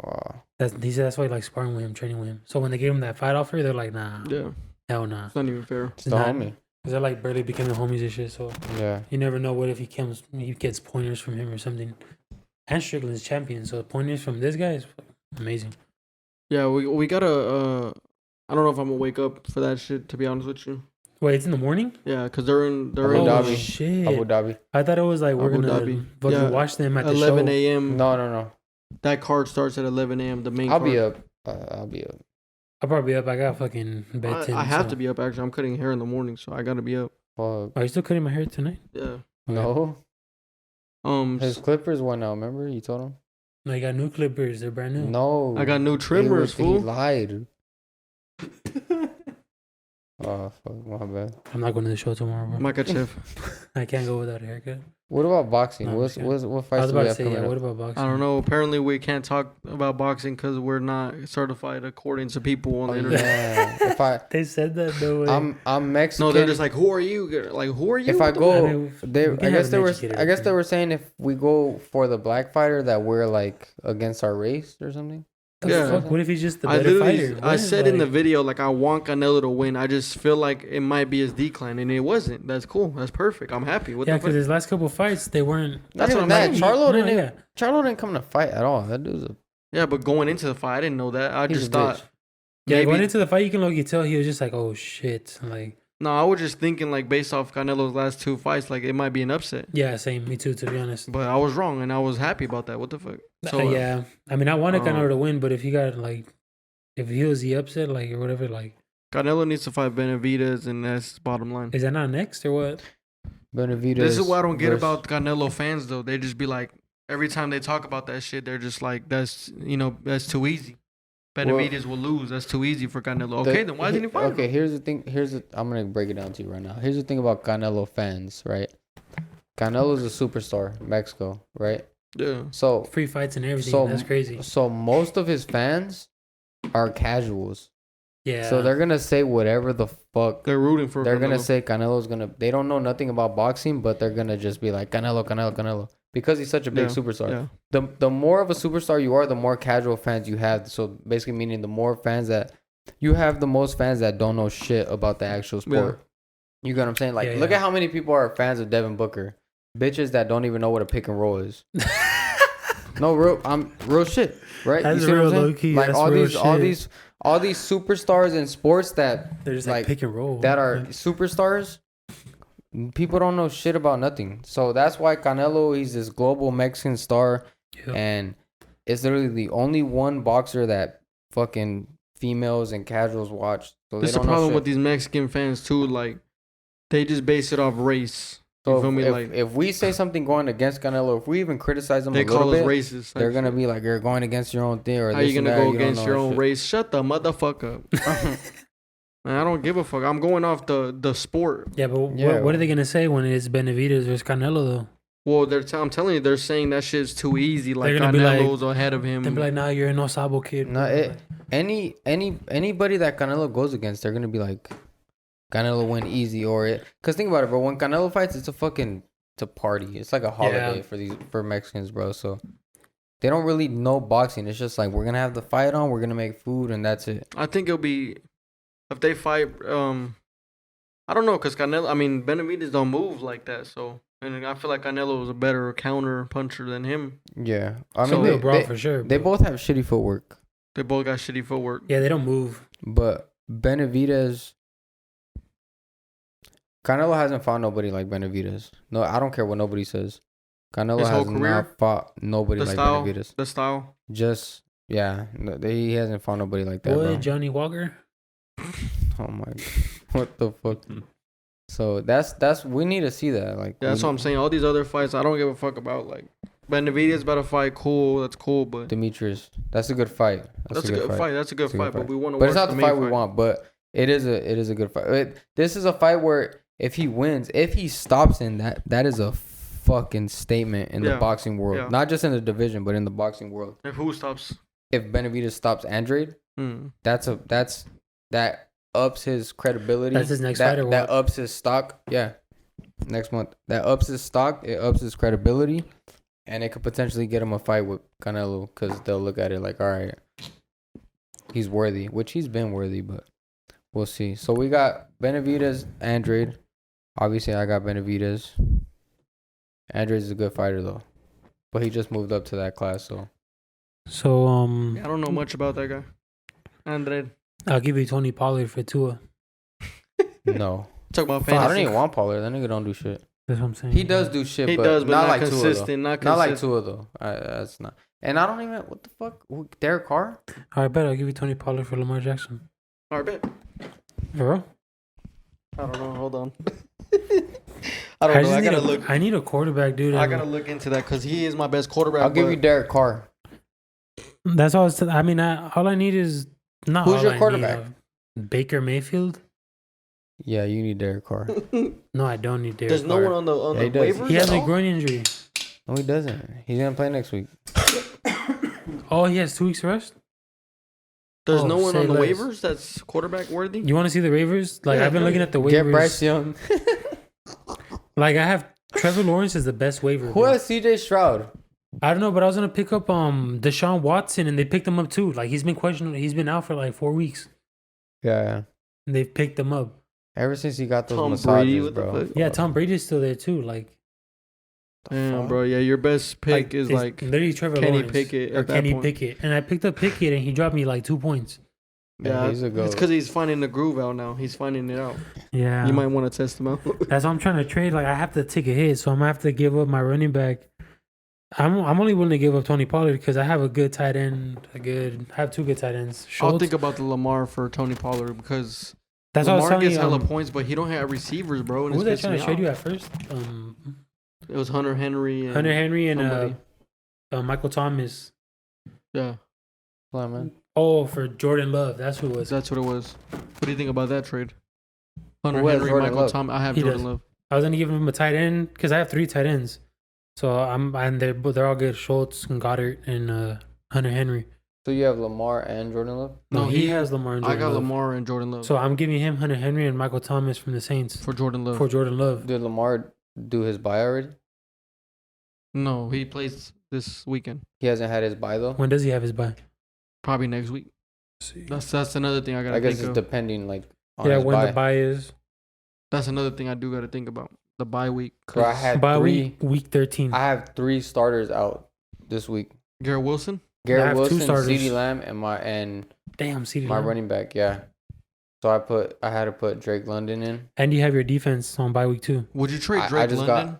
Wow. He said that's why he likes sparring with him, training with him. So when they gave him that fight offer, they're like, nah. Yeah. Hell nah. It's not even fair. It's the homie. Because they're like barely becoming homies and shit. So Yeah. you never know what if he gets pointers from him or something. And Strickland's champion, so pointers from this guy is amazing. Yeah, we gotta. I don't know if I'm gonna wake up for that shit. To be honest with you. Wait, it's in the morning? Yeah, because they're in Abu Oh Dhabi. shit! Abu Dhabi. I thought it was like we're Abu gonna Dhabi. fucking Yeah, watch them at the 11 show. a.m. No. That card starts at 11 a.m. The main. I'll card. be up. I'll be up. I'll probably be up. I got fucking bedtime. I have to be up. Actually, I'm cutting hair in the morning, so I gotta be up. Fuck. Are you still cutting my hair tonight? Yeah. No. His s- Clippers went out. Remember you told him? No, I got new clippers. They're brand new. No. I got new trimmers, He fool. lied. Oh fuck, my bad. I'm not going to the show tomorrow, bro. Makachev. I can't go without a haircut. What about boxing? No, What I'm just what I fights was do about we to have say, coming yeah. up? What about boxing? I don't know. Apparently, we can't talk about boxing because we're not certified according to people on the internet. Yeah. If I They said that no way. I'm Mexican. No, they're just like, who are you? Like, who are you? if I What the go, I mean, they we can I have guess an they were educated I guess they opinion. were saying if we go for the black fighter that we're like against our race or something. The Yeah. fuck? What if he's just the I better literally, fighter? I What? said in the Like, video, like, I want Canelo to win. I just feel like it might be his decline, and it wasn't. That's cool. That's perfect. I'm happy. What yeah, the because fuck? his last couple fights, they weren't. Not That's even what I'm that. like. Charlo No, didn't. yeah. Charlo didn't come to fight at all. That dude's a. Yeah, but going into the fight, I didn't know that. I He's just a thought. bitch. Yeah, maybe, going into the fight, you can look, you tell he was just like, oh shit, like. No, I was just thinking, like, based off Canelo's last 2 fights, like, it might be an upset. Yeah, same. Me too, to be honest. But I was wrong, and I was happy about that. What the fuck? So, Yeah, I mean, I wanted um, Canelo to win, but if he got like, if he was the upset, like or whatever, like, Canelo needs to fight Benavidez, and that's bottom line. is that not next or what? Benavidez. This is what I don't get versus- about Canelo fans, though. They just be like, every time they talk about that shit, they're just like, that's too easy. Benavidez will lose. That's too easy for Canelo. Okay, then why didn't he fight Okay, him? here's the thing. I'm gonna break it down to you right now. Here's the thing about Canelo fans, right? Canelo's a superstar, Mexico, right? Yeah. So Free fights and everything. So- That's crazy. so most of his fans are casuals. Yeah. So they're gonna say whatever the fuck. They're rooting for They're Canelo. gonna say Canelo's gonna. They don't know nothing about boxing, but they're gonna just be like Canelo, because he's such a big Yeah, superstar. Yeah. The more of a superstar you are, the more casual fans you have. So basically, meaning the more fans that you have, the most fans that don't know shit about the actual sport. You get what I'm saying? Like, Yeah, look yeah. at how many people are fans of Devin Booker. Bitches that don't even know what a pick and roll is. No, real shit, right? That's you see what real I'm saying? low-key, Like that's all real these superstars in sports that They're just like, like, pick and roll. that are superstars. People don't know shit about nothing. So that's why Canelo, he's this global Mexican star, Yep. and it's literally the only one boxer that fucking females and casuals watch. So This is they the don't know problem shit. with these Mexican fans, too. Like, they just base it off race. So feel me? if we say something going against Canelo, if we even criticize him they a little call us bit, racist. they're gonna be like, "You're going against your own thing," or how this you and gonna that, go you don't against know your that own shit. race? Shut the motherfucker up. Man, I don't give a fuck. I'm going off the sport. Yeah, but Yeah. what are they gonna say when it's Benavidez versus Canelo though? Well, I'm telling you, they're saying that shit's too easy. Like They're gonna be like- Canelo's ahead of him. They'll be like, "Nah, you're an Osabo kid." No, bro." anybody that Canelo goes against, they're gonna be like, Canelo win easy or it. Cause think about it, bro. When Canelo fights, it's a party. It's like a holiday for Mexicans, bro. So they don't really know boxing. It's just like we're gonna have the fight on, we're gonna make food, and that's it. I think it'll be if they fight. I don't know, cause Benavidez don't move like that. So, and I feel like Canelo was a better counter puncher than him. Yeah, I So- mean, They'll brawl for sure. they bro. both have shitty footwork, They both got shitty footwork. Yeah, they don't move. but Benavidez. Canelo hasn't fought nobody like Benavidez. No, I don't care what nobody says. Canelo His whole has career? not fought nobody The like style, Benavidez. the style. Just he hasn't fought nobody like that, What, bro. Johnny Walker? Oh my god, what the fuck? So that's we need to see that. Like Yeah, that's what I'm saying. All these other fights, I don't give a fuck about. Like Benavidez about to fight, cool. That's cool, but Demetrius, that's a good fight. that's a good fight. That's a good fight. But we want to. But it's not the fight we want. But it is a good fight. This is a fight where if he wins, if he stops in that is a fucking statement in the boxing world. Yeah. Not just in the division, but in the boxing world. If who stops? If Benavidez stops Andrade, Hmm. that ups his credibility. That's his next that, fight or that what? ups his stock. Yeah, next month. That ups his stock. It ups his credibility, and it could potentially get him a fight with Canelo because they'll look at it like, all right, he's worthy, which he's been worthy, but we'll see. So we got Benavidez, Andrade. Obviously, I got Benavidez. Andrade's a good fighter though, but he just moved up to that class. So So I don't know much about that guy. Andre. I'll give you Tony Pollard for Tua. no, Talk about I don't fantasy. even want Pollard. That nigga don't do shit. That's what I'm saying. He does do shit, He but does, but not not like Tua though. consistent. Not Not like consistent. Tua though. That's not. And I don't even. What the fuck? Derek Carr? All right, bet I'll give you Tony Pollard for Lamar Jackson. All right, bet. For real? I don't know. Hold on. I don't know. I gotta look. I need a quarterback, dude. I gotta look into that because he is my best quarterback. I'll give you Derek Carr. That's all. I mean, all I need is not. Who's all your I quarterback? Need, Baker Mayfield. Yeah, you need Derek Carr. No, I don't need Derek. There's no Carr. one on the Yeah, he does. waivers. He has at a all? groin injury. No, he doesn't. He's gonna play next week. Oh, he has 2 weeks rest. There's Oh, no one say on the less. waivers that's quarterback worthy. You want to see the waivers? Like Yeah, I've been looking at the waivers. Get Bryce Young. Like I have Trevor Lawrence is the best waiver. Who bro. has CJ Stroud? I don't know, but I was gonna pick up Deshaun Watson, and they picked him up too. Like he's been questionable. He's been out for like 4 weeks, Yeah. and they've picked him up. Ever since he got those Tom massages, Brady, what the bro. fuck? Yeah, Tom Brady's still there too. Like, Damn, bro. Yeah, your best pick is it's like literally Trevor Kenny Lawrence Pickett or at that Kenny point. Pickett, and I picked up Pickett, and he dropped me like 2 points. Yeah, he's a goat. It's because he's finding the groove out now. He's finding it out. Yeah, You might want to test him out. that's why I'm trying to trade. Like I have to take a hit, so I'm gonna have to give up my running back. I'm only willing to give up Tony Pollard because I have a good tight end. I have 2 good tight ends. I'll Schultz. think about the Lamar for Tony Pollard because That's what I was Lamar telling gets you. hella points, but he don't have receivers, bro. And Who was I it's trying to pissing trade me you off. at first? It was Hunter Henry. And Hunter Henry and somebody. Michael Thomas. Yeah, Fly, man. Oh, for Jordan Love. That's who it was. that's what it was. What do you think about that trade? Hunter Who has Henry, Jordan Michael Love? Thomas. I have He Jordan does. Love. I was gonna give him a tight end because I have 3 tight ends. So and they're all good. Schultz and Goddard and Hunter Henry. So you have Lamar and Jordan Love? No, he has Lamar and I Jordan got Love. Lamar and Jordan Love So I'm giving him Hunter Henry and Michael Thomas from the Saints for Jordan Love. for Jordan Love. Did Lamar do his bye already? No, he plays this weekend. He hasn't had his bye though. When does he have his bye? Probably next week. That's another thing I gotta I guess think it's of. depending like on Yeah, his when bye. the bye is. That's another thing I do gotta think about. The bye week. So I had Bye 3. week 13. I have 3 starters out this week. Garrett Wilson. I Garrett have 2 Wilson, starters. CeeDee Lamb, and Damn, CeeDee my Lamb. running back. Yeah. So I had to put Drake London in. And you have your defense on bye week 2. Would you trade Drake London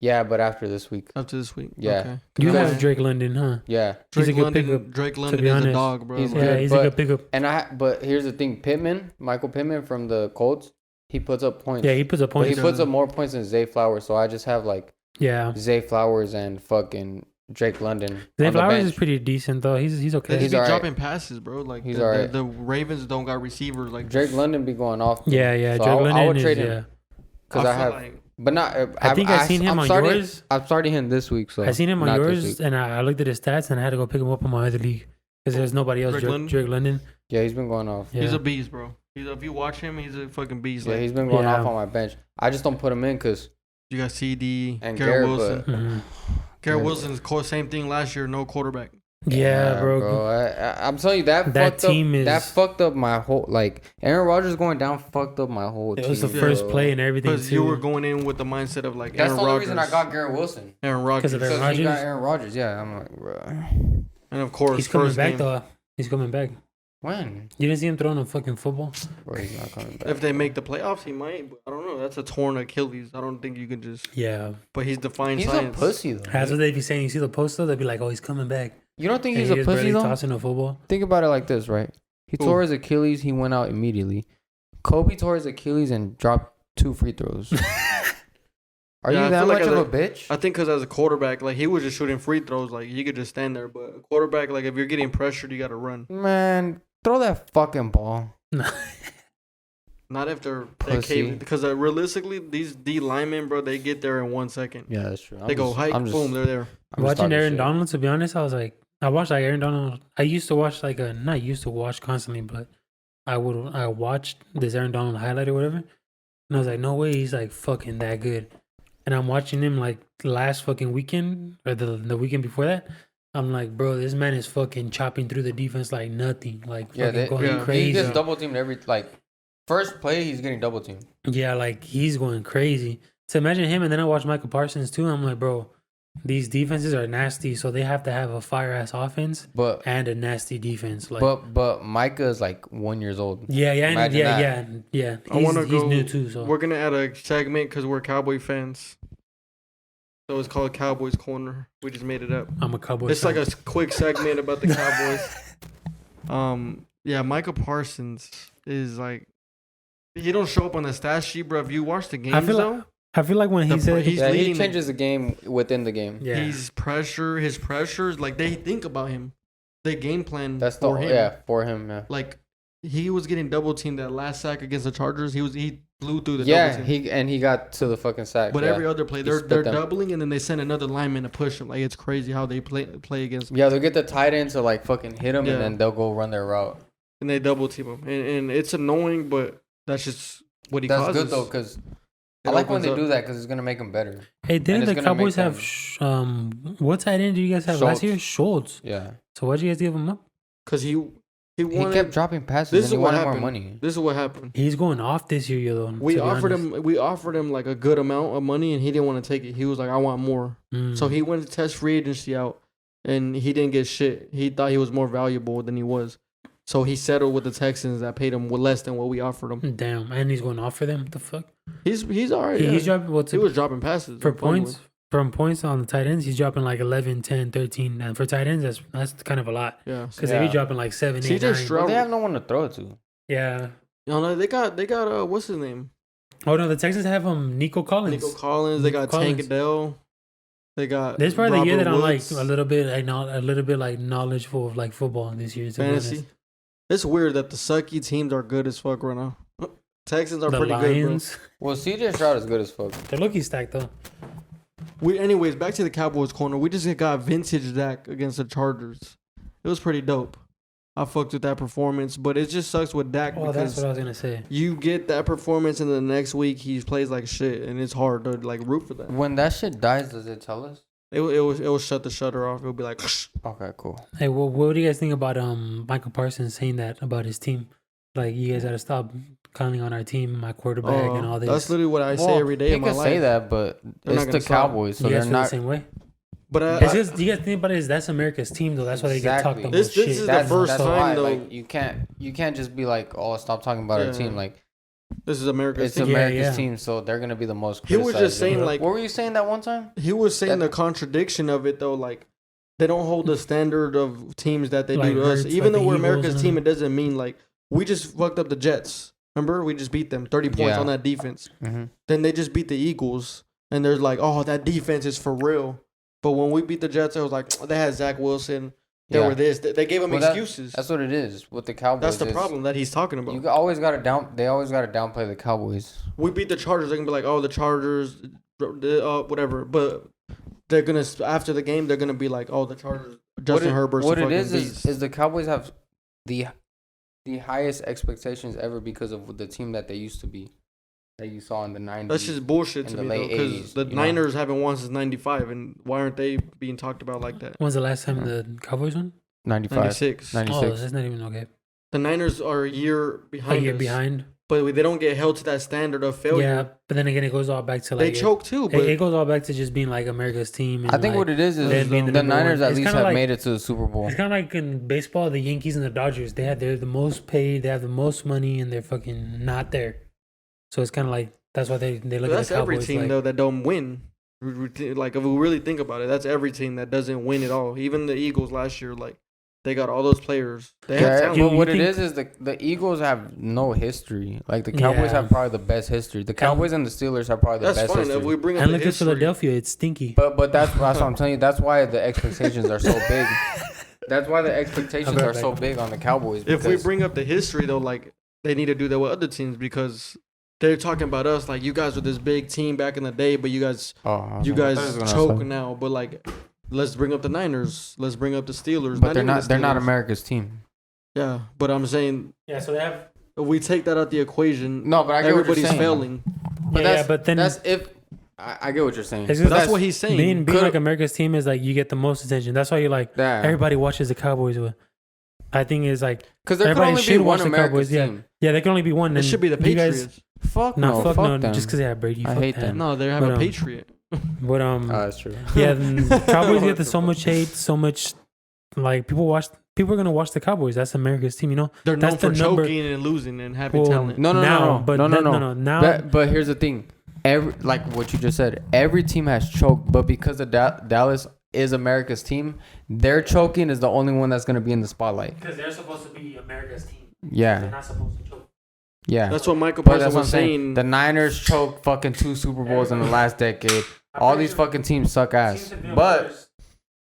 Yeah, but after this week. after this week? Yeah. Okay. You Because- have Drake London, huh? Yeah. He's a Drake good London. pickup, Drake be London is a honest. dog, bro. He's Yeah, good, he's a but- good pickup. But here's the thing, Pittman, Michael Pittman from the Colts, He puts up points. Yeah, he puts up But points. he puts up more points than Zay Flowers, so I just have like Yeah. Zay Flowers and fucking Drake London. Zay on the Flowers bench. is pretty decent though. He's okay. He's He's alright. dropping passes, bro. Like He's the, alright. the Ravens don't got receivers like Drake London be going off. Yeah, yeah. So Drake I London would is, trade him yeah. because I feel have, like but not. I think I seen him I'm on starting, yours. I'm starting him this week. So I seen him on not this yours, week. and I looked at his stats, and I had to go pick him up on my other league because there's nobody else. Drake London. Yeah, he's been going off. Yeah. he's a beast, bro. If you watch him, he's a fucking beast. Yeah, Like, he's been going Yeah. off on my bench. I just don't put him in because you got CD, and Garrett Garrett, Wilson. but Mhm. Garrett Yeah. Wilson's same thing last year. No quarterback. Yeah, bro. I'm telling you that fucked team up, is. that fucked up my whole like Aaron Rodgers going down fucked up my whole It team. was the Yeah. first bro. play and everything Because too. you were going in with the mindset of like That's Aaron the only Rodgers. reason I got Garrett Wilson. Aaron Rodgers. Because of Aaron Because he got Rodgers? Aaron Rodgers. Yeah, I'm like, bro. And of course, He's coming first back game, though. He's coming back. When? You didn't see him throwing a fucking football. Bro, he's not coming back. if they make the playoffs, he might. But I don't know. That's a torn Achilles. I don't think you can just. Yeah, But he's defying He's science. a pussy though. that's what they'd be saying. You see the post though, they'd be like, "Oh, he's coming back." You don't think And he's he a is pussy barely though? tossing a football. Think about it like this, right? He Who? tore his Achilles. He went out immediately. Kobe tore his Achilles and dropped 2 free throws. Are Yeah, I you that feel like much as of a bitch? I think because as a quarterback, like he was just shooting free throws. Like he could just stand there. But a quarterback, like if you're getting pressured, you got to run. Man, throw that fucking ball. Not if they're Pussy. because realistically, these D linemen, bro, they get there in 1 second. Yeah, that's true. They go hike, boom, they're there. Watching Aaron Donald, to be honest, I was like, I watched like Aaron Donald. I used to watch like not used to watch constantly, but I watched this Aaron Donald highlight or whatever, and I was like, no way, he's like fucking that good. And I'm watching him like last fucking weekend or the weekend before that. I'm like, bro, this man is fucking chopping through the defense like nothing, like fucking going crazy. He gets double teamed every first play. He's getting double teamed. Yeah, like he's going crazy. So imagine him, and then I watch Michael Parsons too. I'm like, bro, these defenses are nasty, so they have to have a fire ass offense, But and a nasty defense. Like, but Micah is like 1 year old. yeah. Imagine He's, I want to he's go. new too. So We're gonna add a segment because we're Cowboy fans. So it's called Cowboys Corner. We just made it up. I'm a Cowboys. It's fan. like a quick segment about the Cowboys. Yeah, Michael Parsons is like he don't show up on the stat sheet, bro. If you watch the games, I feel like when he said he's Yeah, he leading changes the game within the game. yeah, his pressures, like they think about him. They game plan That's for him. for him. Yeah. Like he was getting double teamed that last sack against the Chargers. He blew through the double team. he got to the fucking sack. But every other play, they're split them. doubling and then they send another lineman to push him. Like it's crazy how they play against. Yeah, they'll get the tight end to like fucking hit him, Yeah. and then they'll go run their route. And they double team him, and it's annoying, but that's just what he That's causes. good though, because It I like when opens they up. do that because it's gonna make them better. hey, and didn't it's the gonna Cowboys make have them- what tight end did you guys have last Schultz. year? Schultz. Yeah, So why'd you guys give him up? Because he he wanted. kept dropping passes. This and is he what wanted happened. more money. This is what happened. He's going off this year, though. We offered him like a good amount of money, and he didn't want to take it. He was like, "I want more." So he went to test free agency out, and he didn't get shit. He thought he was more valuable than he was, so he settled with the Texans that paid him less than what we offered him. Damn, and he's going off for them. What the fuck? He's alright. He's dropping He was dropping passes for and fumbling. points. From points on the tight ends, he's dropping like 11, 10, 13. And for tight ends, that's kind of a lot. Yeah, Because they be dropping like 7, 8, CJ 9. Stroud- Well, they have no one to throw it to. Yeah. no, they got what's his name? Oh, no, the Texans have Nico Collins. Nico Collins. They got Collins. Tank Adele. They got. This is probably the year Robert that I'm like Woods. a little bit like knowledgeable of like football this year. To be Fantasy. honest. It's weird that the sucky teams are good as fuck right now. Texans are The pretty Lions, Well, CJ Stroud is good as fuck. they're lucky stacked though. Anyways, back to the Cowboys corner. We just got vintage Dak against the Chargers. It was pretty dope. I fucked with that performance, but it just sucks with Dak Oh, that's because what I was gonna say. you get that performance and the next week he plays like shit, and it's hard to like root for that. When that shit dies, does it tell us? It will shut the shutter off. It'll be like, Okay, cool. Hey, what do you guys think about Michael Parsons saying that about his team? Like, you guys gotta stop counting on our team, my quarterback, and all this. That's literally what I say every day He in my can life. say that, but They're not it's gonna the stop. Cowboys, so you guys they're feel the not. same way. But It's just, you guys think about it is that's America's team though. That's why they get talked Exactly. about This shit. is the That's first that's time, why, though. like, you can't just be like, oh, stop talking about our Yeah. team. Like, this is America's it's team. America's yeah. team, so they're gonna be the most. He was just criticized. saying, like, What were you saying that one time? he was saying the contradiction of it though, like they don't hold the standard of teams that they Like do to us. Hurts, Even like though the we're Eagles America's and team, them. it doesn't mean like we just fucked up the Jets. Remember, we just beat them 30 points on that defense. Mm-hmm. Then they just beat the Eagles, and they're like, oh, that defense is for real. But when we beat the Jets, it was like they had Zach Wilson. They were this. They gave him excuses. That's what it is with the Cowboys. That's the problem that he's talking about. They always got to downplay the Cowboys. We beat the Chargers. They can be like, oh, the Chargers, whatever. But they're gonna after the game, they're gonna be like, oh, the Chargers. Justin Herbert's what it is the Cowboys have the highest expectations ever because of the team that they used to be. That you saw in the 90s. That's just bullshit to me, though, because the Niners haven't won since 95, and why aren't they being talked about like that? When's the last time the Cowboys won? 96. Oh, that's not even okay. The Niners are a year behind A year behind. But they don't get held to that standard of failure. Yeah, but then again, it goes all back to like... They choke, too, but... It goes all back to just being like America's team. And I think like, what it is the Niners at least have made it to the Super Bowl. It's kind of like in baseball, the Yankees and the Dodgers. They're the most paid, they have the most money, and they're fucking not there. So it's kind of like... That's why they look at the Cowboys. That's every team, though, that don't win. Like, if we really think about it, that's every team that doesn't win at all. Even the Eagles last year, like, they got all those players. They have talent. But what it is the Eagles have no history. Like, the Cowboys have probably the best history. The Cowboys and the Steelers have probably the best history. That's fine. If we bring up and look at Philadelphia. It's stinky. But that's what I'm telling you. That's why the expectations are so big. That's why the expectations are so big on the Cowboys. If we bring up the history, though, like, they need to do that with other teams because... They're talking about us like you guys were this big team back in the day, but you guys choke now. But like, let's bring up the Niners. Let's bring up the Steelers. But they're not America's team. Yeah, but I'm saying. Yeah, so they have. If we take that out the equation. No, but I get everybody's what you're failing. But but then that's if. I get what you're saying. That's what he's saying. Being like America's team is like you get the most attention. That's why you're like everybody watches the Cowboys. I think it's like because there can only be one America's team. Yeah, there can only be one. It should be the Patriots. Fuck no, them. Just because they have Brady. I hate them. No, they have a Patriot. But that's true. Yeah, Cowboys get so much hate, so much like people are gonna watch the Cowboys. That's America's team, you know. They're known for choking and losing and having talent. No. Now, but here's the thing. Like what you just said, every team has choked, but because the Dallas is America's team, their choking is the only one that's gonna be in the spotlight. Because they're supposed to be America's team. Yeah. They're not supposed to choke. Yeah, that's what Michael Parsons was saying. The Niners choked fucking 2 Super Bowls in the last decade. All these fucking teams suck ass. But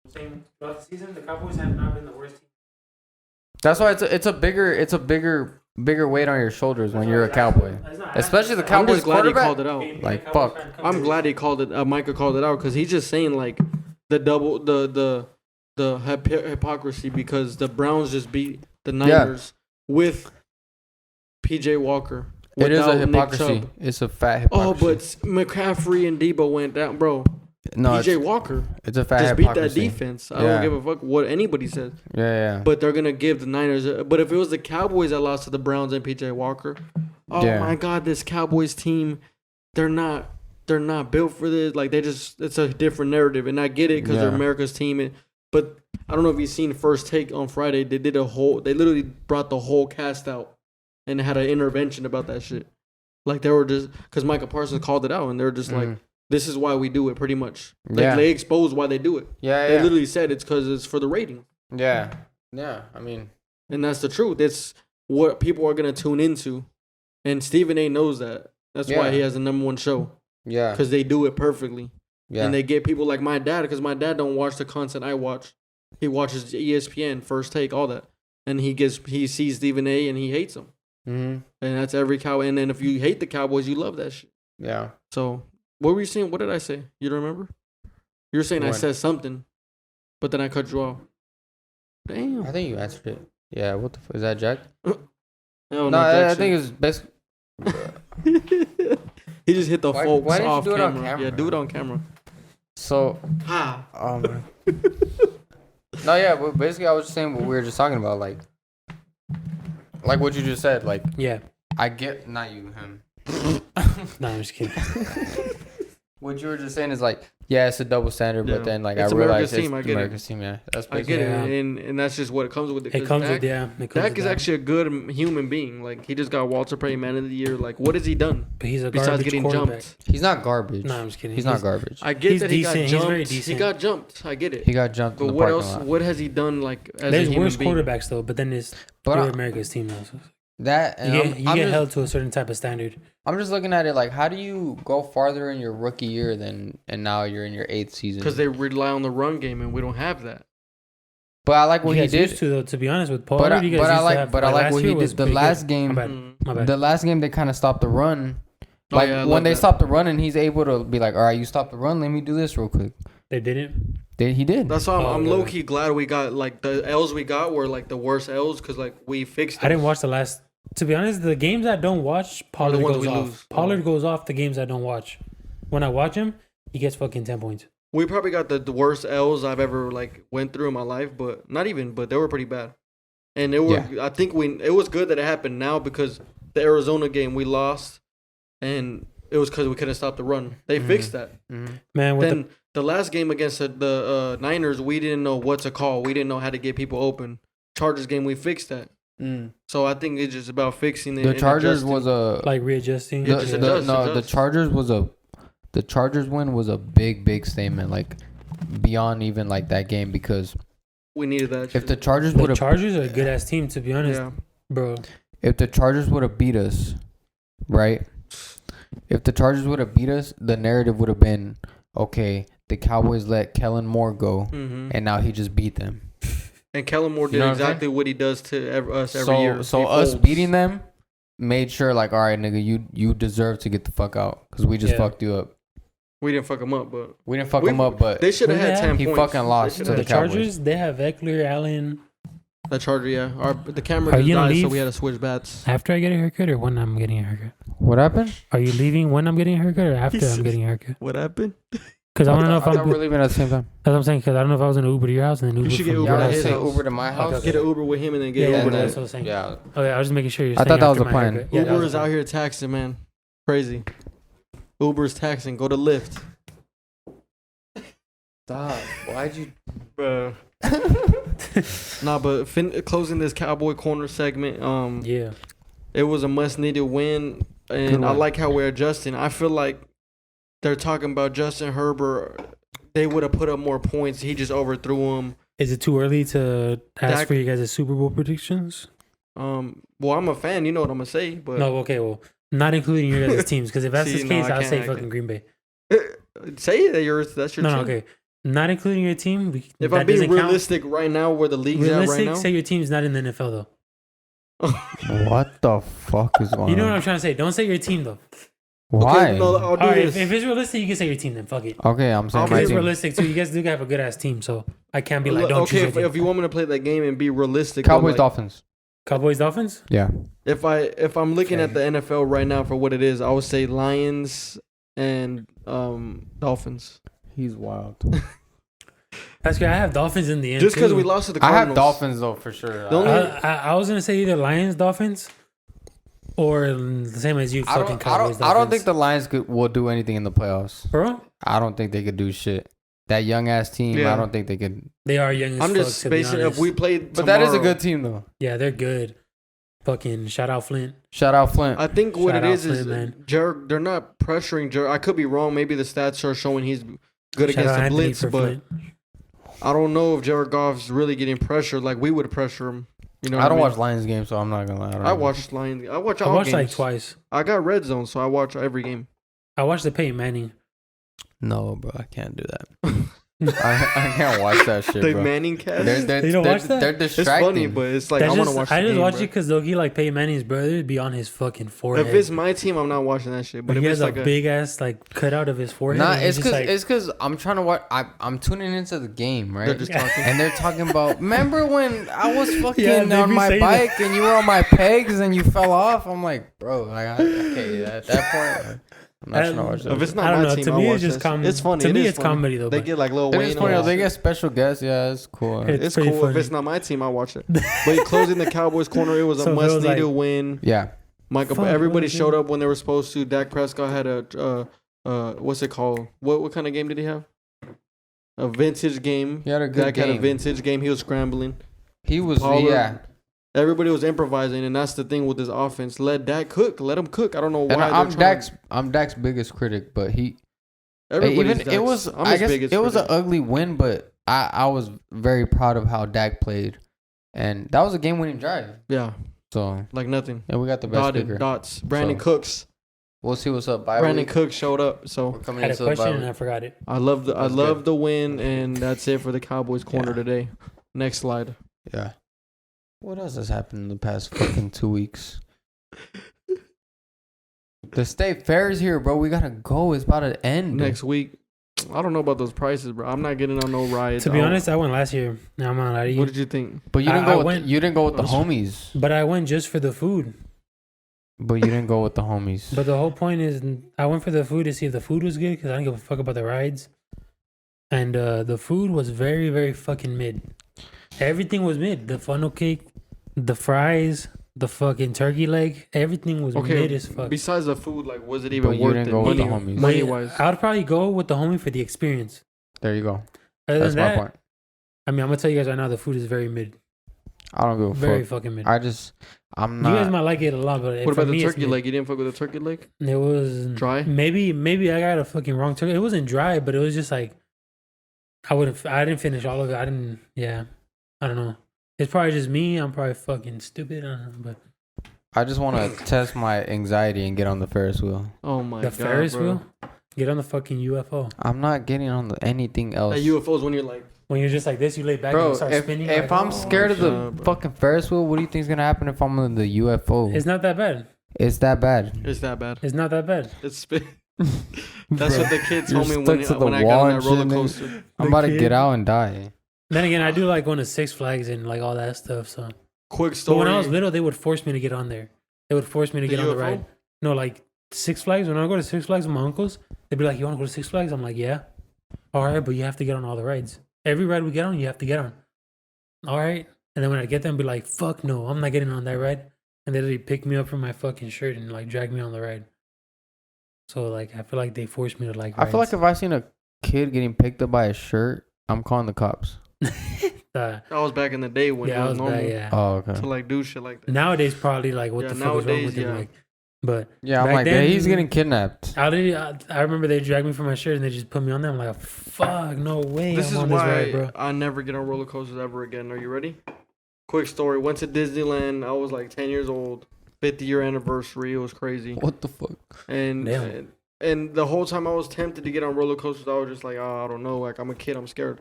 throughout the season, the Cowboys have not been the worst team. That's why it's a bigger weight on your shoulders when you're a Cowboy, especially the Cowboys quarterback. I'm just glad he called it out. Like fuck. I'm glad he called it. Michael called it out because he's just saying like the hypocrisy because the Browns just beat the Niners with PJ Walker. It is a hypocrisy. It's a fat hypocrisy. Oh, but McCaffrey and Debo went down, bro. No, PJ Walker. It's a fat just hypocrisy. Beat that defense. I don't give a fuck what anybody says. Yeah. But they're gonna give the Niners. But if it was the Cowboys that lost to the Browns and PJ Walker, my God, this Cowboys team, they're not built for this. Like it's a different narrative, and I get it because they're America's team. But I don't know if you've seen First Take on Friday. They literally brought the whole cast out. And had an intervention about that shit. Like, they were just... Because Michael Parsons called it out. And they were just like, this is why we do it, pretty much. Like, they exposed why they do it. They literally said it's because it's for the rating. Yeah, I mean... And that's the truth. It's what people are going to tune into. And Stephen A. knows that. That's why he has the #1 show. Yeah. Because they do it perfectly. Yeah. And they get people like my dad. Because my dad don't watch the content I watch. He watches ESPN, First Take, all that. And he sees Stephen A. and he hates him. Mm-hmm. And that's every Cowboy. And then if you hate the Cowboys, you love that shit. Yeah. So what were you saying? What did I say? You don't remember? You were saying I said something, but then I cut you off. Damn. I think you answered it. Yeah. What the fuck is that, Jack? No, I think it's best. He just hit the folks why didn't off you do it camera. on camera. Yeah, do it on camera. So. No, yeah. But basically, I was just saying what we were just talking about, like what you just said, like I get not you, him. No, I'm just kidding. What you were just saying is like, it's a double standard, but then like it's I realized it's America's team. Yeah, that's basically. I get it, and that's just what it comes with. It comes with Dak is actually a good human being. Like he just got Walter Payton Man of the Year. Like what has he done? But he's a besides getting jumped. He's not garbage. No, I'm just kidding. He's not garbage. I get that decent. He got jumped. He's very decent. He got jumped. I get it. He got jumped. But what else? Lot. What has he done? Like as there's a human worse being? quarterbacks though, but then it's America's team now. So. That and You get held to a certain type of standard. I'm just looking at it like, how do you go farther in your rookie year and now you're in your 8th season? Because they rely on the run game, and we don't have that. But I like what you he guys did. Used to, though, to be honest, with Paul. But I like what he did. The last game, my bad. the last game they kind of stopped the run. Like when they stopped the run, and he's able to be like, all right, you stopped the run. Let me do this real quick. They didn't. He did. That's why I'm low key glad we got like the L's we got were like the worst L's because like we fixed them. I didn't watch the last. To be honest, the games I don't watch, Pollard goes off. Pollard goes off the games I don't watch. When I watch him, he gets fucking 10 points. We probably got the worst L's I've ever like went through in my life, but they were pretty bad. And I think it was good that it happened now because the Arizona game we lost, and it was because we couldn't stop the run. They fixed that. Mm-hmm. Man, then the last game against the Niners, we didn't know what to call. We didn't know how to get people open. Chargers game, we fixed that. So I think it's just about fixing it. The Chargers was readjusting. The Chargers win was a big statement, like beyond even like that game because we needed that. If the Chargers would have, Chargers are a good ass team to be honest, bro. If the Chargers would have beat us, right? If the Chargers would have beat us, the narrative would have been, okay, the Cowboys let Kellen Moore go, and now he just beat them. And Kellen Moore did exactly what he does to us every year. So us beating them made sure, like, all right, nigga, you deserve to get the fuck out because we just fucked you up. We didn't fuck him up, but they should have had 10 points. He fucking lost to the Chargers. They have Eckler, Allen. The Charger, the camera just died, so we had to switch bats. After I get a haircut or when I'm getting a haircut? What happened? Are you leaving when I'm getting a haircut or after I'm getting a haircut? What happened? Because I don't know if we're leaving at the same time. That's what I'm saying. Because I don't know if I was in an Uber to your house and then Uber. You should get Uber to my house. Okay. Get an Uber with him and then get Uber. That's what I'm saying. Yeah. Okay, I was just making sure you're. I thought that was the plan. Uber is out here taxing, man. Crazy. Uber's taxing. Go to Lyft. Stop. Why'd you? Bro. Nah, but closing this Cowboy Corner segment. It was a much needed win, and I like how we're adjusting. I feel like they're talking about Justin Herbert. They would have put up more points. He just overthrew him. Is it too early to ask for you guys' Super Bowl predictions? Well, I'm a fan. You know what I'm gonna say, but no. Okay, well, not including your guys' teams, because if that's the case, I'll say fucking Green Bay. Say that that's your team. No, okay. Not including your team. If I'm being realistic right now, where the league's at right now. Say your team's not in the NFL though. What the fuck is going on? You know what I'm trying to say? Don't say your team though. Why? Okay, no, I'll do this. If it's realistic, you can say your team then. Fuck it. Okay, I'm saying my it's team. realistic too. You guys do have a good ass team, so I can't be like, don't choose your team. If you want me to play that game and be realistic, Cowboys Dolphins. Cowboys Dolphins? Yeah. If I'm looking at the NFL right now for what it is, I would say Lions and Dolphins. He's wild. That's good. I have Dolphins in the end. Just because we lost to the Cardinals. I have Dolphins though for sure. I was gonna say either Lions, Dolphins, or the same as you. Fucking Cowboys. I don't think the Lions will do anything in the playoffs, bro. I don't think they could do shit. That young ass team, I don't think they could. They are young. I'm just basing if we played. But that is a good team though. Yeah, they're good. Fucking shout out Flint. I think what it is Jared. They're not pressuring Jared. I could be wrong. Maybe the stats are showing he's good against the blitz, but Flint. I don't know if Jared Goff's really getting pressured like we would pressure him. You know, I don't watch Lions games, so I'm not gonna lie. I watched Lions. I watch all games. Like twice. I got Red Zone, so I watch every game. I watched the Peyton Manning. No, bro, I can't do that. I can't watch that shit, the bro. Manning cast. You don't watch that? They're distracting. It's funny, but it's like I want to watch. I just watch it because Loki like Peyton Manning's brother would be on his fucking forehead. If it's my team, I'm not watching that shit. But if he it's has like a big ass like cutout of his forehead. Nah, it's because I'm trying to watch. I'm tuning into the game, right? They're just talking, and they're talking about. Remember when I was fucking on my bike and you were on my pegs and you fell off? I'm like, bro, okay, at that point. I'm not trying to watch that. If it's not my team, to me it's just comedy. It's funny. To me, it's comedy though. They get like Lil Wayne. It's funny. They get special guests. Yeah, it's cool. It's cool. Funny. If it's not my team, I watch it. But closing the Cowboys corner, it was a must-needed win. Yeah. Michael, everybody showed up when they were supposed to. Dak Prescott had a what's it called? What kind of game did he have? A vintage game. He had a good game. Dak had a vintage game. He was scrambling. He was Pollard, Everybody was improvising, and that's the thing with this offense. Let Dak cook. Let him cook. I don't know why. I'm Dak's biggest critic, but he. It was an ugly win, but I was very proud of how Dak played, and that was a game-winning drive. Yeah. So like nothing. yeah, we got the best Dotted speaker. dots. Brandon So, Cooks. We'll see what's up. Bye. Brandon Cooks showed up. We're So coming I had a into the question bye and I week. forgot it. I love That's the win, and that's it for the Cowboys corner Yeah. today. Next slide. Yeah. What else has happened in the past fucking 2 weeks? The state fair is here, bro. We gotta go. It's about to end. Next week. I don't know about those prices, bro. I'm not getting on no rides. To be honest, I went last year. Now I'm not lie to you. What did you think? But you didn't I go. With went- you didn't go with the That's- homies. But I went just for the food. But you didn't go with the homies. But the whole point is, I went for the food to see if the food was good because I don't give a fuck about the rides. And the food was very, very fucking mid. Everything was mid. The funnel cake, the fries, the fucking turkey leg, everything was Okay, mid as fuck. besides the food, like, was it even But you worth didn't it? go with the Money, homies. money wise. I would probably go with the homie for the experience. There you go. Other That's than my that, point. I mean, I'm gonna tell you guys right now, the food is very mid, I don't give a very fuck. fucking mid. I'm You guys not. might like it a lot, but What for about the me, it's turkey mid. leg? You didn't fuck with the turkey leg? It was Dry? Maybe I got a fucking wrong turkey. It wasn't dry, but it was just like I didn't finish all of it. I didn't. Yeah, I don't know. It's probably just me. I'm probably fucking stupid. I don't know, but I just want to test my anxiety and get on the Ferris wheel. Oh my the god, Ferris bro. wheel, get on the fucking UFO. I'm not getting on anything else. That UFO is when you're like, When you're just like this, you lay back and Bro, you start spinning. if like, I'm oh. scared of the God, bro. fucking Ferris wheel, what do you think's gonna happen if I'm on the UFO? It's not that bad. It's that bad. it's that bad. It's not that bad. It's spit. That's what the kids You're told me stuck to the when I got wall on and that roller shit, man. coaster. I'm about to kid. get out and die. Then again, I do like going to Six Flags and like all that stuff. So, Quick but story. when I was little, they would force me to get on there. They would force me to The get on the UFO? ride. No, like Six Flags. When I go to Six Flags with my uncles, they'd be like, "You want to go to Six Flags?" I'm like, "Yeah." All right, but you have to get on all the rides. Every ride we get on, you have to get on. All right. And then when I get them, be like, "Fuck no, I'm not getting on that ride." And they literally pick me up from my fucking shirt and like drag me on the ride. So like, I feel like they forced me to like. I feel like if I seen a kid getting picked up by a shirt, I'm calling the cops. That was back in the day when yeah, it I was was normal bad, yeah. Oh, okay. to like do shit like that. Nowadays, probably like, what Yeah, the fuck is wrong nowadays, with him? yeah. Like, but Yeah, I'm back like, then- he's getting kidnapped. I remember they dragged me from my shirt and they just put me on there. I'm like, fuck, no way. This I'm is on why this ride, bro. I never get on roller coasters ever again. Are you ready? Quick story. Went to Disneyland. I was like 10 years old. 50th year anniversary. It was crazy. What the fuck? And Damn. and the whole time I was tempted to get on roller coasters, I was just like, oh, I don't know. Like, I'm a kid. I'm scared.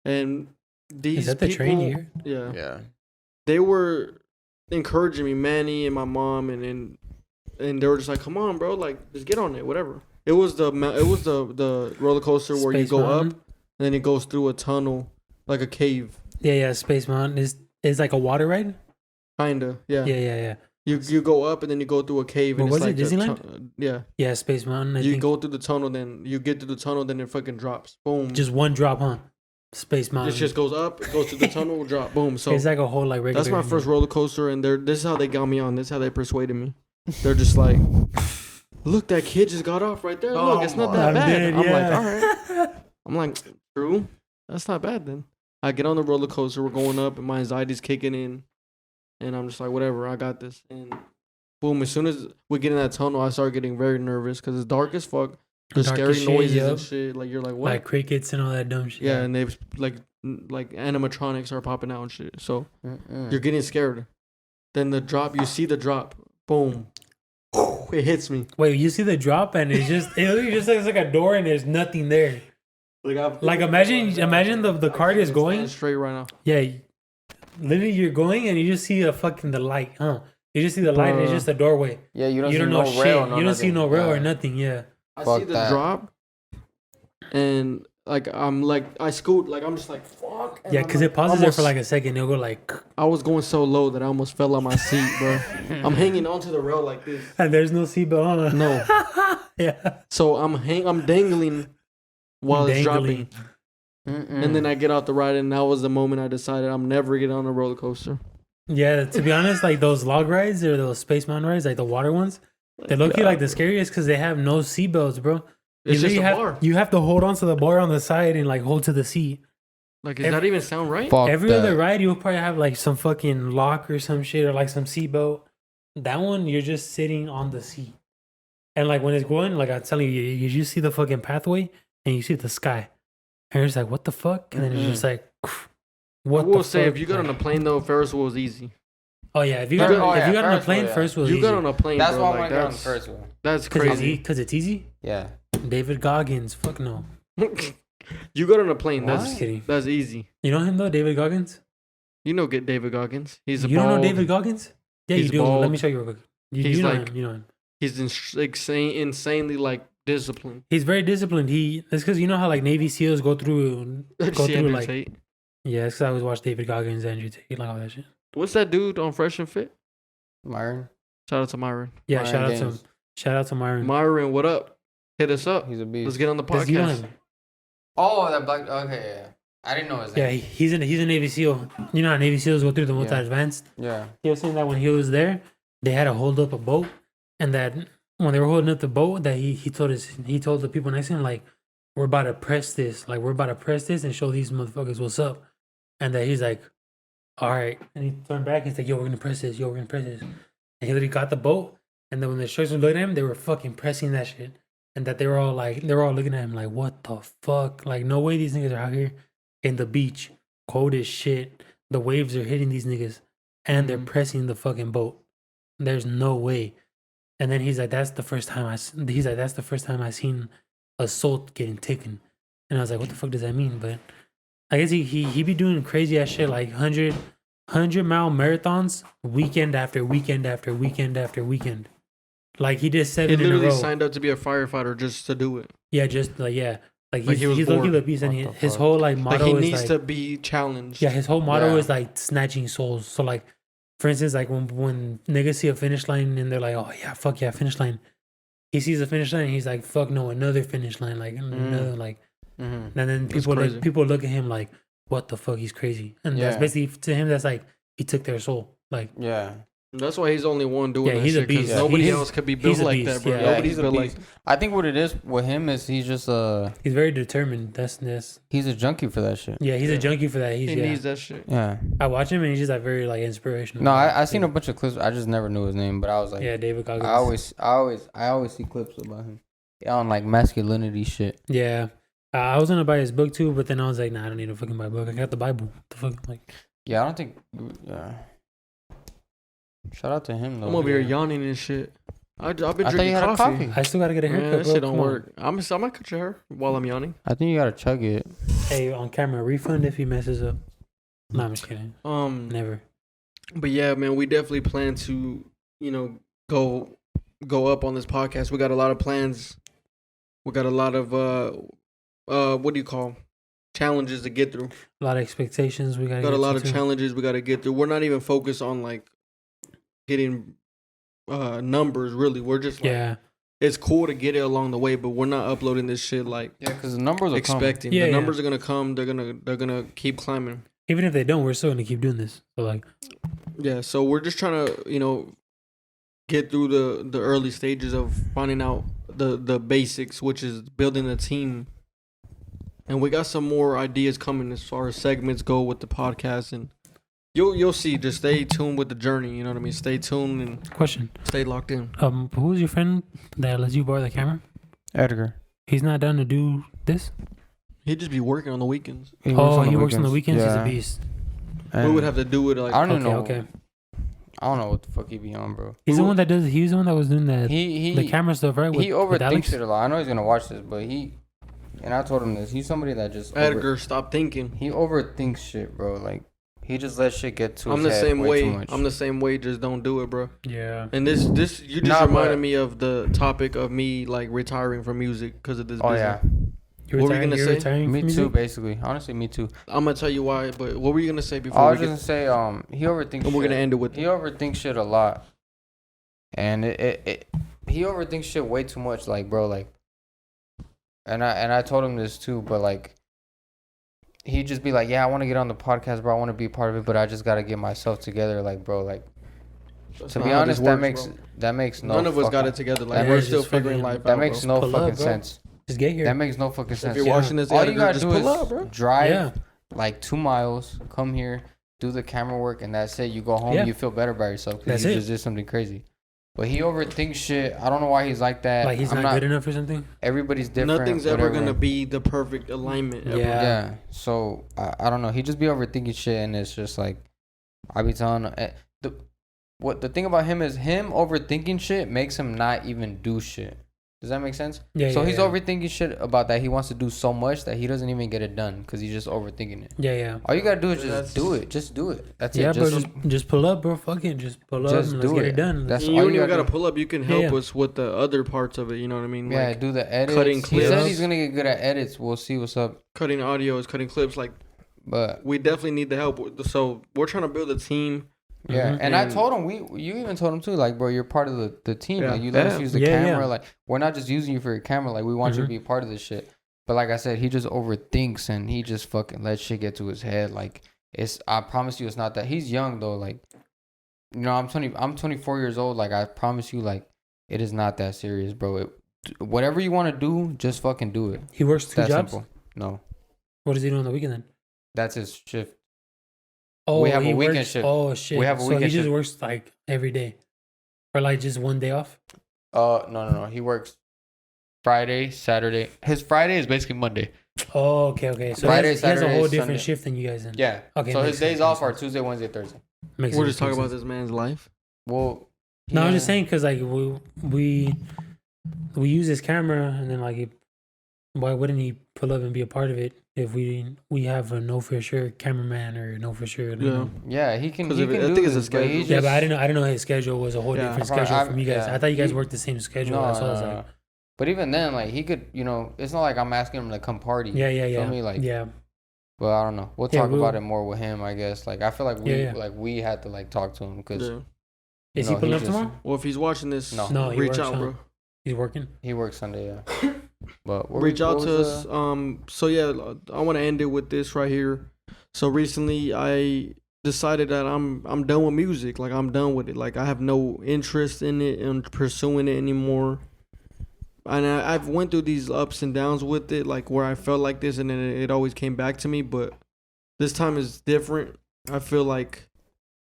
And these Is that the people, train here? Yeah. Yeah. They were encouraging me, Manny and my mom, and they were just like, "Come on, bro! Like, just get on it, whatever." It was the roller coaster where you Space go Mountain? up, and then it goes through a tunnel, like a cave, Yeah, Space Mountain is like a water ride. kinda. Yeah. Yeah. You go up and then you go through a cave. And What it's was it, like Disneyland? yeah. Yeah, Space Mountain. I You think go through the tunnel, then you get to the tunnel, then it fucking drops. Boom. just one drop, huh? Space Mountain. It just goes up, it goes to the tunnel, drop. Boom. So it's like a whole like regular. that's my first roller coaster, and this is how they got me on. This is how they persuaded me. They're just like, look, that kid just got off right there. Look, it's not that I'm bad. dead, I'm like, yeah. all right. I'm like, true. That's not bad then. I get on the roller coaster. We're going up, and my anxiety's kicking in, and I'm just like, whatever, I got this. And boom, as soon as we get in that tunnel, I start getting very nervous because it's dark as fuck. There's Dark scary as shit, noises yup. and shit. Like you're like, what? like crickets and all that dumb shit. yeah, and they've like animatronics are popping out and shit. So you're getting scared. Then the drop, you see the drop. Boom. It hits me. Wait, you see the drop and it literally just looks like a door and there's nothing there. Like imagine the cart is going. Straight right now. Yeah, literally you're going and you just see the light, huh? You just see the light and it's just a doorway. Yeah, you don't You see don't know no shit. rail. No You don't see nothing. no rail or Yeah. nothing. Yeah. I Fuck see the that. drop, and like I'm like I scoot, like I'm just like fuck. and Yeah, I'm, because like, it pauses there for almost- like a second. It'll go like, I was going so low that I almost fell on my seat, bro. I'm hanging onto the rail like this. and there's no seatbelt on. No, Yeah. so I'm dangling while it's dropping, and then I get out the ride, and that was the moment I decided I'm never getting on a roller coaster. Yeah, to be honest, like those log rides or those Space Mountain rides, like the water ones, they look like the scariest because they have no seatbelts, bro. It's just a have, bar. You have to hold on to the bar on the side and like hold to the seat. Like, does that even sound right? Fuck Every that. other ride, you'll probably have like some fucking lock or some shit or like some seatbelt. That one, you're just sitting on the seat. And like when it's going, like I'm telling you, you just see the fucking pathway and you see the sky. And you're just like, what the fuck? And then it's just like, what I will the say, fuck? if you got on a plane though, Ferris wheel is easy. Oh yeah, if you You got got- if you got on a Ferris plane, wheel, yeah. first wheel. You got on a plane, That's bro. why I Like, want to get on the that's first one. that's because crazy. it's easy. Yeah. David Goggins, fuck no. You got on a plane. I'm That's just kidding. that's easy. You know him though, David Goggins. You know, get David Goggins. He's a You don't know bald- David Goggins? Yeah, He's you do. bald. Let me show you real quick. He's You know like- him. You know him. He's insanely like disciplined. He's very disciplined. That's because you know how like Navy SEALs go through See Andrew like Tate? yeah. It's because I always watch David Goggins, Andrew Tate, like all that shit. What's that dude on Fresh and Fit? Myron. Shout out to Myron. Yeah, Myron shout out to Gaines. him. Shout out to Myron. Myron, what up? Hit us up. He's a beast. Let's get on the Does you know podcast. him? Oh, that black. Okay, yeah. I didn't know his Yeah, name. he's a Navy SEAL. You know how Navy SEAls go through the multi advanced. Yeah. He was saying that when he was there, they had to hold up a boat, and that when they were holding up the boat, that he told the people next to him like, we're about to press this, and show these motherfuckers what's up, and that he's like, all right, and he turned back and he's like, yo, we're gonna press this, and he literally got the boat, and then when the instructors were looking at him, they were fucking pressing that shit, and that they were all looking at him like, what the fuck, like no way these niggas are out here in the beach, cold as shit, the waves are hitting these niggas, and they're pressing the fucking boat. There's no way. And then he's like, that's the first time I seen a soul getting taken. And I was like, what the fuck does that mean? But I guess he be doing crazy ass shit like 100-mile marathons weekend after weekend after weekend after weekend. Like he did He 7 in a literally row. signed up to be a firefighter just to do it. Yeah, just like yeah. Like Like, he's he was looking bored. the beast, and What the his fuck? whole like Like motto he is needs like to be challenged. yeah, his whole motto Yeah. is like snatching souls. So like, for instance, like when niggas see a finish line and they're like, oh yeah, fuck yeah, finish line. He sees a finish line and he's like, fuck no, another finish line, like another like. Mm-hmm. And then That's crazy. people look at him like, what the fuck, he's crazy. And that's Yeah. basically to him, that's like he took their soul. Like Yeah. That's why he's the only one doing Yeah, that he's a shit. 'Cause beast. Nobody He's- else could be built he's a like beast, that, bro. yeah. Nobody's he's a built like. beast. I think what it is with him is he's just he's very determined. That's he's a junkie for that shit. yeah, he's a junkie for that. He He's needs that shit. Yeah. I watch him and he's just like very like inspirational. No, I seen a bunch of clips. I just never knew his name, but I was like, Yeah, David Goggins. I always see clips about him. Yeah, on like masculinity shit. Yeah. I was gonna buy his book too, but then I was like, nah, I don't need to fucking buy a book. I got the Bible. The fuck, like, Yeah, I don't think. Yeah. Shout out to him though. I'm over here yawning and shit. I've been I thought you drinking had a coffee. coffee. I still gotta get a Man, haircut, that bro. shit don't Come on. work. I might cut your hair while I'm yawning. I think you gotta chug it. Hey, on camera, refund if he messes up. No, I'm just kidding. Never. But yeah, man, we definitely plan to, go up on this podcast. We got a lot of plans. We got a lot of what do you call challenges to get through. A lot of expectations. We gotta Got a get lot to of too. challenges we got to get through. We're not even focused on like getting numbers really. We're just like, Yeah. it's cool to get it along the way, but we're not uploading this shit like Yeah, because the numbers are expecting. Yeah, the yeah. numbers are gonna come. They're gonna keep climbing. Even if they don't, we're still gonna keep doing this. So like, Yeah, so we're just trying to, get through the early stages of finding out the basics, which is building a team. And we got some more ideas coming as far as segments go with the podcast, and you'll see. Just stay tuned with the journey. You know what I mean? Stay tuned and question. stay locked in. Who was your friend that lets you borrow the camera? Edgar. He's not down to do this. He'd just be working on the weekends. He works on the weekends. He's a beast. We would have to do it like I don't Okay, know. okay. I don't know what the fuck he be on, bro. He's the one that does. He's the one that was doing the He camera stuff, right? he with Alex? overthinks it a lot. I know he's gonna watch this, but and I told him this. He's somebody that just Edgar. Stop thinking. he overthinks shit, bro. Like he just lets shit get to I'm his the head same way way. too much. I'm the same way. Just don't do it, bro. Yeah. And this you just Nah, reminded but- me of the topic of me like retiring from music because of this. Oh business. yeah, You're What were you gonna say? retiring me from too. music? Basically, honestly, me too. I'm gonna tell you why. But what were you gonna say before I we was get? just gonna say, he overthinks. And we're shit. gonna end it with. He overthinks shit a lot, and he overthinks shit way too much. Like, bro, like, and I told him this too, but like, he'd just be like, yeah, I want to get on the podcast, bro. I want to be a part of it, but I just gotta get myself together, like, bro, like. That's To not be how honest, this works, bro. that makes no. None of us got fucking- it together. that Like we're makes still just figuring fucking- life That out. makes Bro. no Pull up, fucking bro. sense. Just get here. That makes no fucking If sense. you're Yeah. watching this, All you Edgar, gotta just do pull is up, bro. drive Yeah. like 2 miles, come here, do the camera work, and that's it. You go home, Yeah. you feel better about yourself because That's you it. just did something crazy. But he overthinks shit. I don't know why he's like that. Like he's I'm not good enough or something. Everybody's different. Nothing's ever whatever. gonna be the perfect alignment. Ever. Yeah. Yeah. So I don't know. He just be overthinking shit, and it's just like I be telling him, what the thing about him is him overthinking shit makes him not even do shit. Does that make sense? Yeah. So yeah, he's yeah. overthinking shit about that. He wants to do so much that he doesn't even get it done because he's just overthinking it. Yeah, yeah. All you gotta do is That's- just do it. Just do it. That's Yeah, it. bro. Just pull up, bro. Fuck it. Just pull up Just and let's do get it. it done. That's You all don't you even gotta gotta do. pull up. You can help Yeah. us with the other parts of it. You know what I mean? Yeah, Like do the edits. cutting He clips. said he's gonna get good at edits. We'll see what's up. cutting audios, cutting clips. Like But we definitely need the help. So we're trying to build a team. yeah, Mhm. and I And- told him you even told him too, like, bro, you're part of the team. Yeah. Like, you let us Yeah. use the Yeah, camera. yeah. Like, we're not just using you for your camera. Like, we want you to Mhm. be a part of this shit. But like I said, he just overthinks and he just fucking lets shit get to his head. Like, I promise you, it's not that. He's young though. Like, you know, I'm 24 years old. Like, I promise you, like, it is not that serious, bro. Whatever you want to do, just fucking do it. He works It's 2 that jobs. simple. No, What does he do on the weekend then? that's his shift. Oh, We have he a weekend works, shift. Oh shit. We have a so weekend he just shift. works like every day, or like just one day off. No. He works Friday, Saturday. His Friday is basically Monday. Oh, okay. So Friday, he has a whole Saturday, different Sunday. shift than you guys then. Yeah. Okay, So makes his days sense, off makes are sense. Tuesday, Wednesday, Thursday. Makes We're sense, just talking makes about sense. this man's life. Well, No, I'm yeah. just saying because like we use his camera and then like why wouldn't he pull up and be a part of it if we have a no for sure cameraman or no for sure. Yeah. Yeah, he can. 'Cause He if can it- I do think it's a this, but he schedule. just, Yeah, but I didn't know his schedule was a whole Yeah. different Probably- schedule I'm- from you guys. yeah. I thought you guys He- worked the same schedule. No, That's why I was no, like, no. But even then, like, he could, you know, it's not like I'm asking him to come party. yeah. Feel me? Like, yeah. But I don't know. We'll Yeah, talk we'll- about it more with him, I guess. Like, I feel like Yeah. we had to like talk to him because Yeah. Is he pulling up tomorrow? Well, if he's watching this, No. He reach works, out, huh? bro. He's working. he works Sunday. Yeah. But Reach out to us. So yeah, I want to end it with this right here. So recently, I decided that I'm done with music. Like I'm done with it. Like I have no interest in it and pursuing it anymore. And I've went through these ups and downs with it, like where I felt like this, and then it always came back to me. But this time is different. I feel like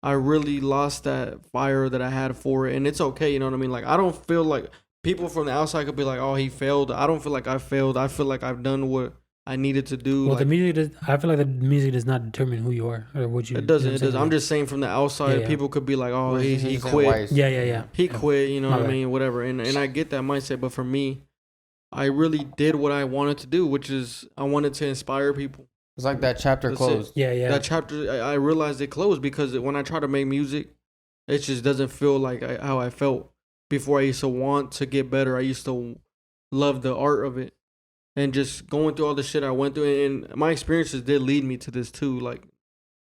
I really lost that fire that I had for it, and it's okay. You know what I mean? Like I don't feel like people from the outside could be like, "Oh, he failed." I don't feel like I failed. I feel like I've done what I needed to do. Well, like, the music does. I feel like the music does not determine who you are or what you. it doesn't. You know It what does. I'm just saying from the outside, Yeah. people could be like, "Oh, Well, he he's saying quit. Weiss. Yeah. He quit." You know My what I bad. mean? Whatever. And I get that mindset, but for me, I really did what I wanted to do, which is I wanted to inspire people. It's like that chapter That's it. closed. Yeah. That chapter, I realized it closed because when I try to make music, it just doesn't feel like how I felt before. I used to want to get better. I used to love the art of it, and just going through all the shit I went through, and my experiences did lead me to this too. Like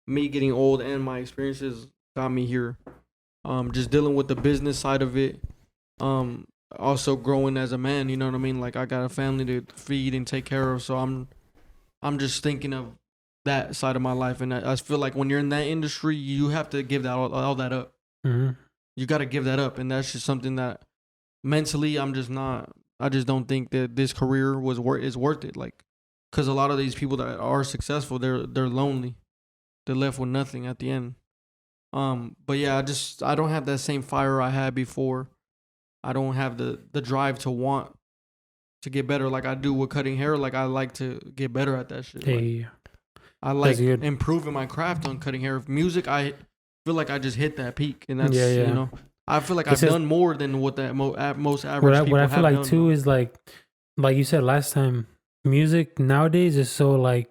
me getting old and my experiences got me here. Just dealing with the business side of it. Also growing as a man. You know what I mean? Like I got a family to feed and take care of, so I'm just thinking of that side of my life, and I feel like when you're in that industry, you have to give that all that up. Mm-hmm. You got to give that up, and that's just something that mentally I'm just not. I just don't think that this career is worth it. Like, because a lot of these people that are successful, they're lonely, they're left with nothing at the end. But yeah, I don't have that same fire I had before. I don't have the drive to want to get better like I do with cutting hair. Like I like to get better at that shit. Like, Hey, I like That's good. improving my craft on cutting hair. Music, I feel like I just hit that peak, and that's Yeah. you know, I feel like It's I've just- done more than what that most average what people I have feel like done. too is like you said last time, music nowadays is so like,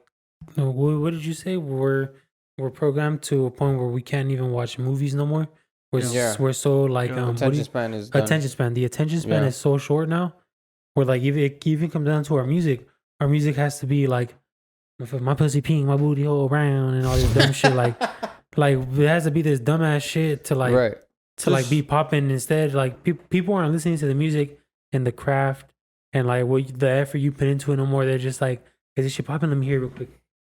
what did you say? We're programmed to a point where we can't even watch movies no more. Yeah. We're so like Yeah. Attention span is done. attention span. The attention span Yeah. is so short now. Where like if it even comes down to our music has to be like my pussy peeing my booty hole around and all this dumb shit. Like it has to be this dumbass shit to like right. to like be popping instead. Like people aren't listening to the music and the craft and like what the effort you put into it no more. They're just like, is this shit popping? Let me hear it real quick.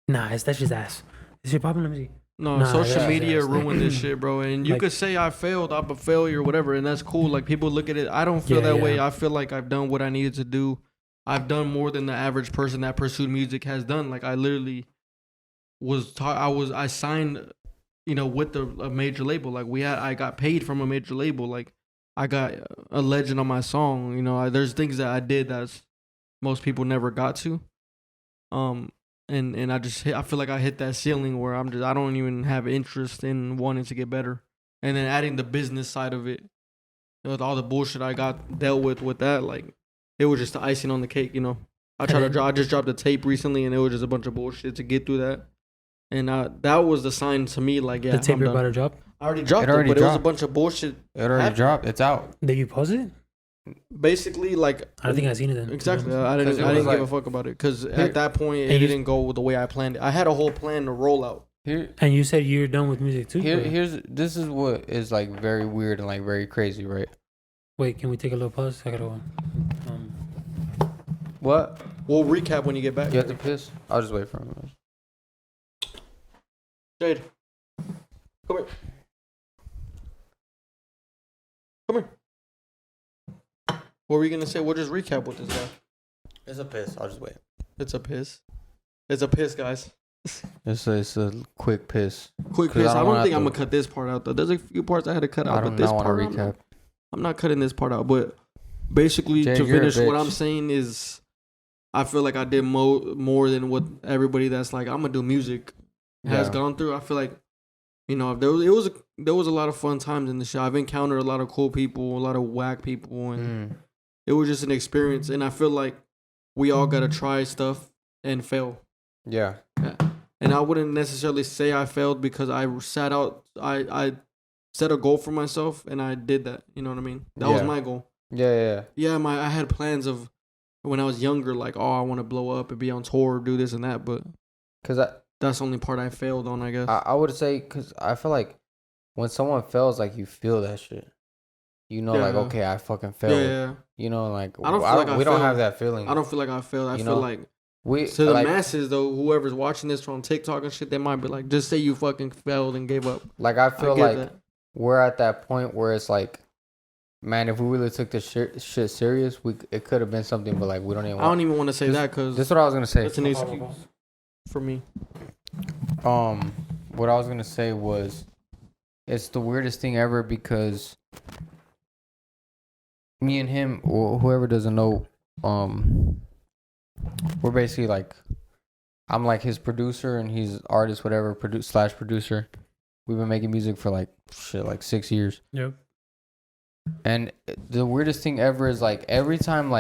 Nah, that's just ass. Is this shit popping? Let me see. No, Nah, social yeah, media yeah. ruined this shit, bro. And you Like- could say I failed, I'm a failure, whatever, and that's cool. Like people look at it. I don't feel Yeah, that yeah. way. I feel like I've done what I needed to do. I've done more than the average person that pursued music has done. Like I literally was taught. I signed, you know, with a major label. Like I got paid from a major label. Like I got a legend on my song. You know, there's things that I did that's most people never got to. And I feel like I hit that ceiling where I don't even have interest in wanting to get better. and then adding the business side of it with all the bullshit I got dealt with that, like it was just the icing on the cake, you know. I just dropped a tape recently, and it was just a bunch of bullshit to get through that, and that was the sign to me, like, yeah, the tape I'm you're done. about to drop. I already dropped it, but it was a bunch of bullshit. It already dropped. It's out. Did you post it? Basically, like, I don't think I seen it then. exactly. I didn't like, give a fuck about it because at that point it didn't go the way I planned it. I had a whole plan to roll out. And you said you're done with music too. This is what is like very weird and like very crazy, right? Wait, can we take a little pause? I gotta. What? We'll recap when you get back. You have to piss? I'll just wait for him. Jade, come here. Come here. What were you gonna say? We'll just recap with this guy. It's a piss. I'll just wait. It's a piss. It's a piss, guys. It's a quick piss. Quick piss. I don't think I'm gonna cut this part out though. There's a few parts I had to cut out, but this part recap. I'm not cutting this part out. But basically, Jay, to you're a finish, what bitch. I'm saying is, I feel like I did more than what everybody that's like I'm gonna do music has gone through. I feel like, you know, there was a lot of fun times in the show. I've encountered a lot of cool people, a lot of whack people, and it was just an experience. And I feel like we all gotta try stuff and fail. Yeah. And I wouldn't necessarily say I failed because I sat out. I set a goal for myself and I did that. You know what I mean? That was my goal. Yeah. I had plans of when I was younger, like, oh, I want to blow up and be on tour, do this and that. But that's the only part I failed on, I guess. I would say because I feel like when someone fails, like you feel that shit. You know, like, okay, I fucking failed. Yeah. You know, like I don't feel like we don't have that feeling. I don't feel like I failed. I feel like to the masses though, whoever's watching this from TikTok and shit, they might be like, just say you fucking failed and gave up. Like I feel like we're at that point where it's like, man, if we really took this shit serious, it could have been something, but like we don't even. I don't even want to say that because this is what I was gonna say. It's an excuse for me. What I was gonna say was, it's the weirdest thing ever because me and him, or whoever doesn't know, we're basically like, I'm like his producer and he's artist, whatever, producer. We've been making music for like 6 years. Yep. And the weirdest thing ever is like every time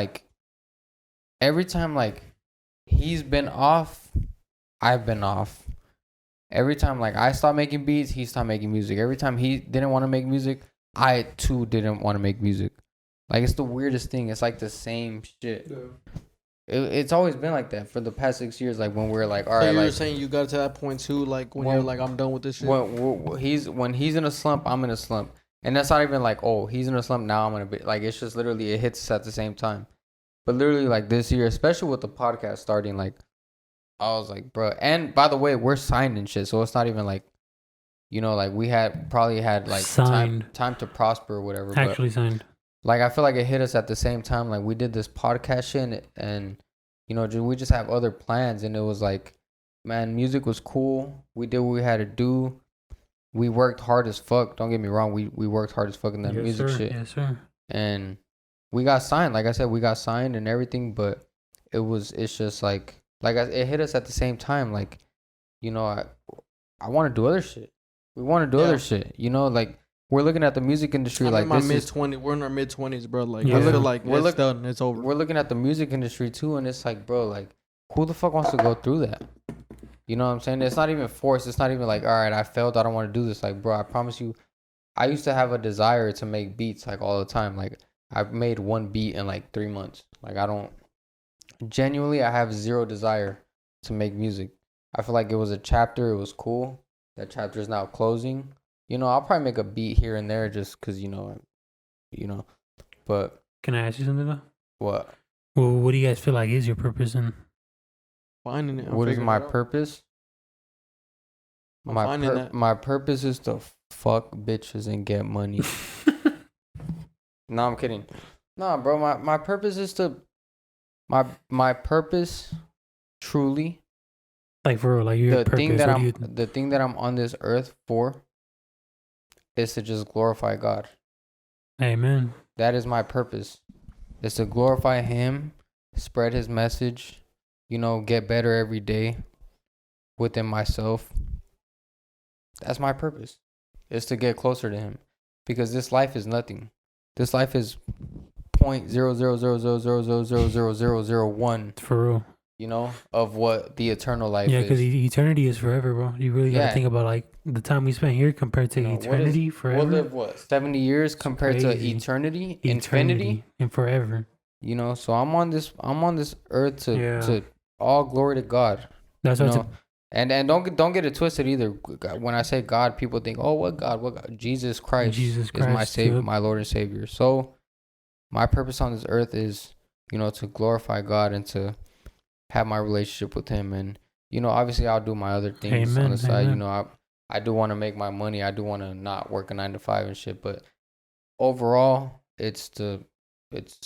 he's been off, I've been off. Every time like I stopped making beats, he stopped making music. Every time he didn't want to make music, I too didn't want to make music. Like it's the weirdest thing. It's like the same shit. Yeah. It's always been like that for the past 6 years. Like when we're like, all right, you were like saying you got to that point too, like when you're like, I'm done with this shit. When he's in a slump, I'm in a slump, and that's not even like, oh, he's in a slump now, I'm in a bit. Like it's just literally it hits us at the same time. But literally like this year, especially with the podcast starting, like I was like, bro. And by the way, we're signed and shit, so it's not even like, you know, like we probably had like time to prosper or whatever. Actually signed. Like, I feel like it hit us at the same time. Like, we did this podcast shit and, you know, we just have other plans. And it was like, man, music was cool. We did what we had to do. We worked hard as fuck. Don't get me wrong. We worked hard as fuck in that music shit. Yes, sir. And we got signed. Like I said, we got signed and everything. But it's just like it hit us at the same time. Like, you know, I want to do other shit. We want to do other shit. You know, like. We're looking at the music industry like this mid-20s. We're in our mid-20s, bro. Like, yeah. I feel like it's done. It's over. We're looking at the music industry, too, and it's like, bro, like, who the fuck wants to go through that? You know what I'm saying? It's not even forced. It's not even like, all right, I failed. I don't want to do this. Like, bro, I promise you, I used to have a desire to make beats, like, all the time. Like, I've made one beat in, like, 3 months. Like, I have zero desire to make music. I feel like it was a chapter. It was cool. That chapter is now closing. You know, I'll probably make a beat here and there just because, you know, but. Can I ask you something, though? What? Well, what do you guys feel like is your purpose in? Finding it. What is my purpose? My purpose is to fuck bitches and get money. No, I'm kidding. No, bro, my purpose is to. My purpose, truly. Like, for real, like, your purpose. The thing that I'm on this earth for is to just glorify God. Amen. That is my purpose. Is to glorify Him, spread His message, you know, get better every day within myself. That's my purpose. is to get closer to him, because this life is nothing. This life is 0.00000000001. For real. You know, of what the eternal life Yeah, is. because eternity is forever, bro. You really gotta think about like the time we spent here compared to eternity, forever. We'll live 70 years compared to eternity, infinity, and forever. You know, so I'm on this earth to all glory to God. That's what. And don't get it twisted either. When I say God, people think, oh, what God? What God? Jesus Christ is my savior, my Lord and Savior. So my purpose on this earth is, you know, to glorify God and to have my relationship with Him. And, you know, obviously I'll do my other things on the side. You know, I do want to make my money. I do want to not work a 9 to 5 and shit. But overall, it's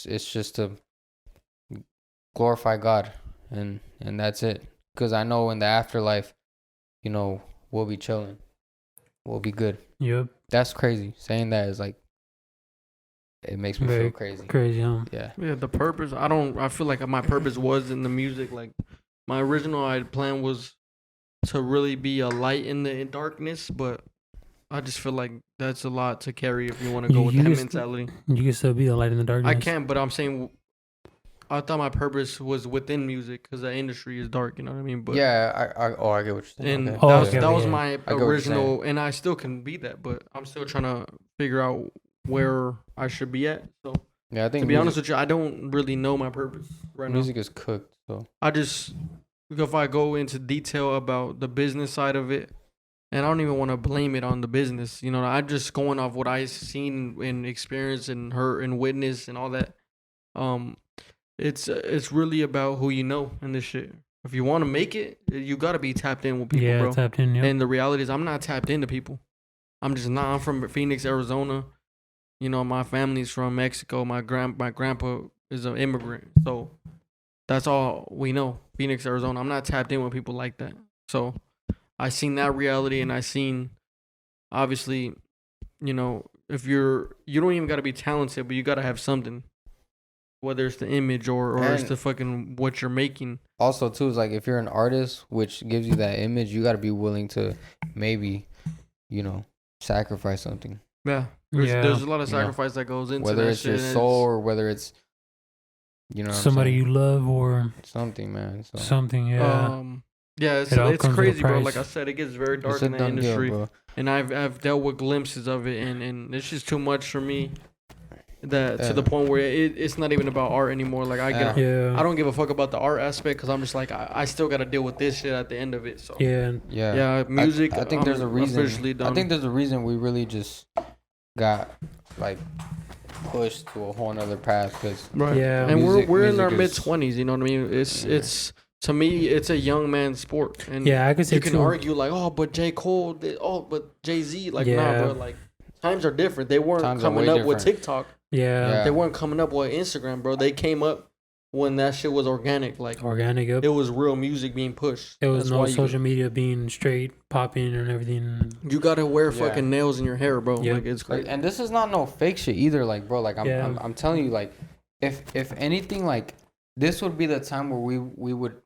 just to glorify God, and that's it. Because I know in the afterlife, you know, we'll be chilling. We'll be good. Yep. That's crazy. Saying that is like, it makes me feel crazy. Crazy, huh? Yeah. Yeah, the purpose. I feel like my purpose was in the music. Like, my original plan was to really be a light in the darkness, but I just feel like that's a lot to carry if you want to go with that mentality. You can still be a light in the darkness. I can, but I'm saying I thought my purpose was within music because the industry is dark. You know what I mean? But yeah, I get what you're saying. And okay. that was my original, and I still can be that, but I'm still trying to figure out where I should be at. So yeah, I think to be honest with you, I don't really know my purpose right now. Music is cooked, so I just, if I go into detail about the business side of it, and I don't even want to blame it on the business. You know, I'm just going off what I've seen and experienced and heard and witnessed and all that. It's really about who you know in this shit. If you want to make it, you got to be tapped in with people, bro. Tapped in, And the reality is I'm not tapped into people. I'm just not. I'm from Phoenix, Arizona. You know, my family's from Mexico. My grandpa is an immigrant. So that's all we know. Phoenix, Arizona. I'm not tapped in with people like that. So I seen that reality, and I seen, obviously, you know, if you don't even got to be talented, but you got to have something. Whether it's the image or it's the fucking what you're making. Also, too, is like if you're an artist, which gives you that image, you got to be willing to maybe, you know, sacrifice something. Yeah. There's a lot of sacrifice that goes into whether that it's shit. your soul or whether it's, you know, somebody you love or something, man. So. Something, yeah. Yeah, it's crazy, bro. Like I said, it gets very dark in the industry, and I've dealt with glimpses of it, and it's just too much for me. To the point where it's not even about art anymore. Like I don't give a fuck about the art aspect because I'm just like I still got to deal with this shit at the end of it. So yeah. Music. I think there's a reason. Officially done. I think there's a reason we really just got like pushed to a whole nother path because and we're in our mid-20s. You know what I mean? It's to me it's a young man's sport. And I could say you can argue like but J. Cole but Jay-Z nah, bro, like times are different. They weren't coming up with TikTok. They weren't coming up with Instagram, bro. They came up when that shit was organic. Like organic, it was real music being pushed. It was no social media being straight popping and everything. You gotta wear fucking nails in your hair, bro. Like it's crazy. And this is not no fake shit either, like bro. Like I'm telling you, like if anything, like this would be the time where we would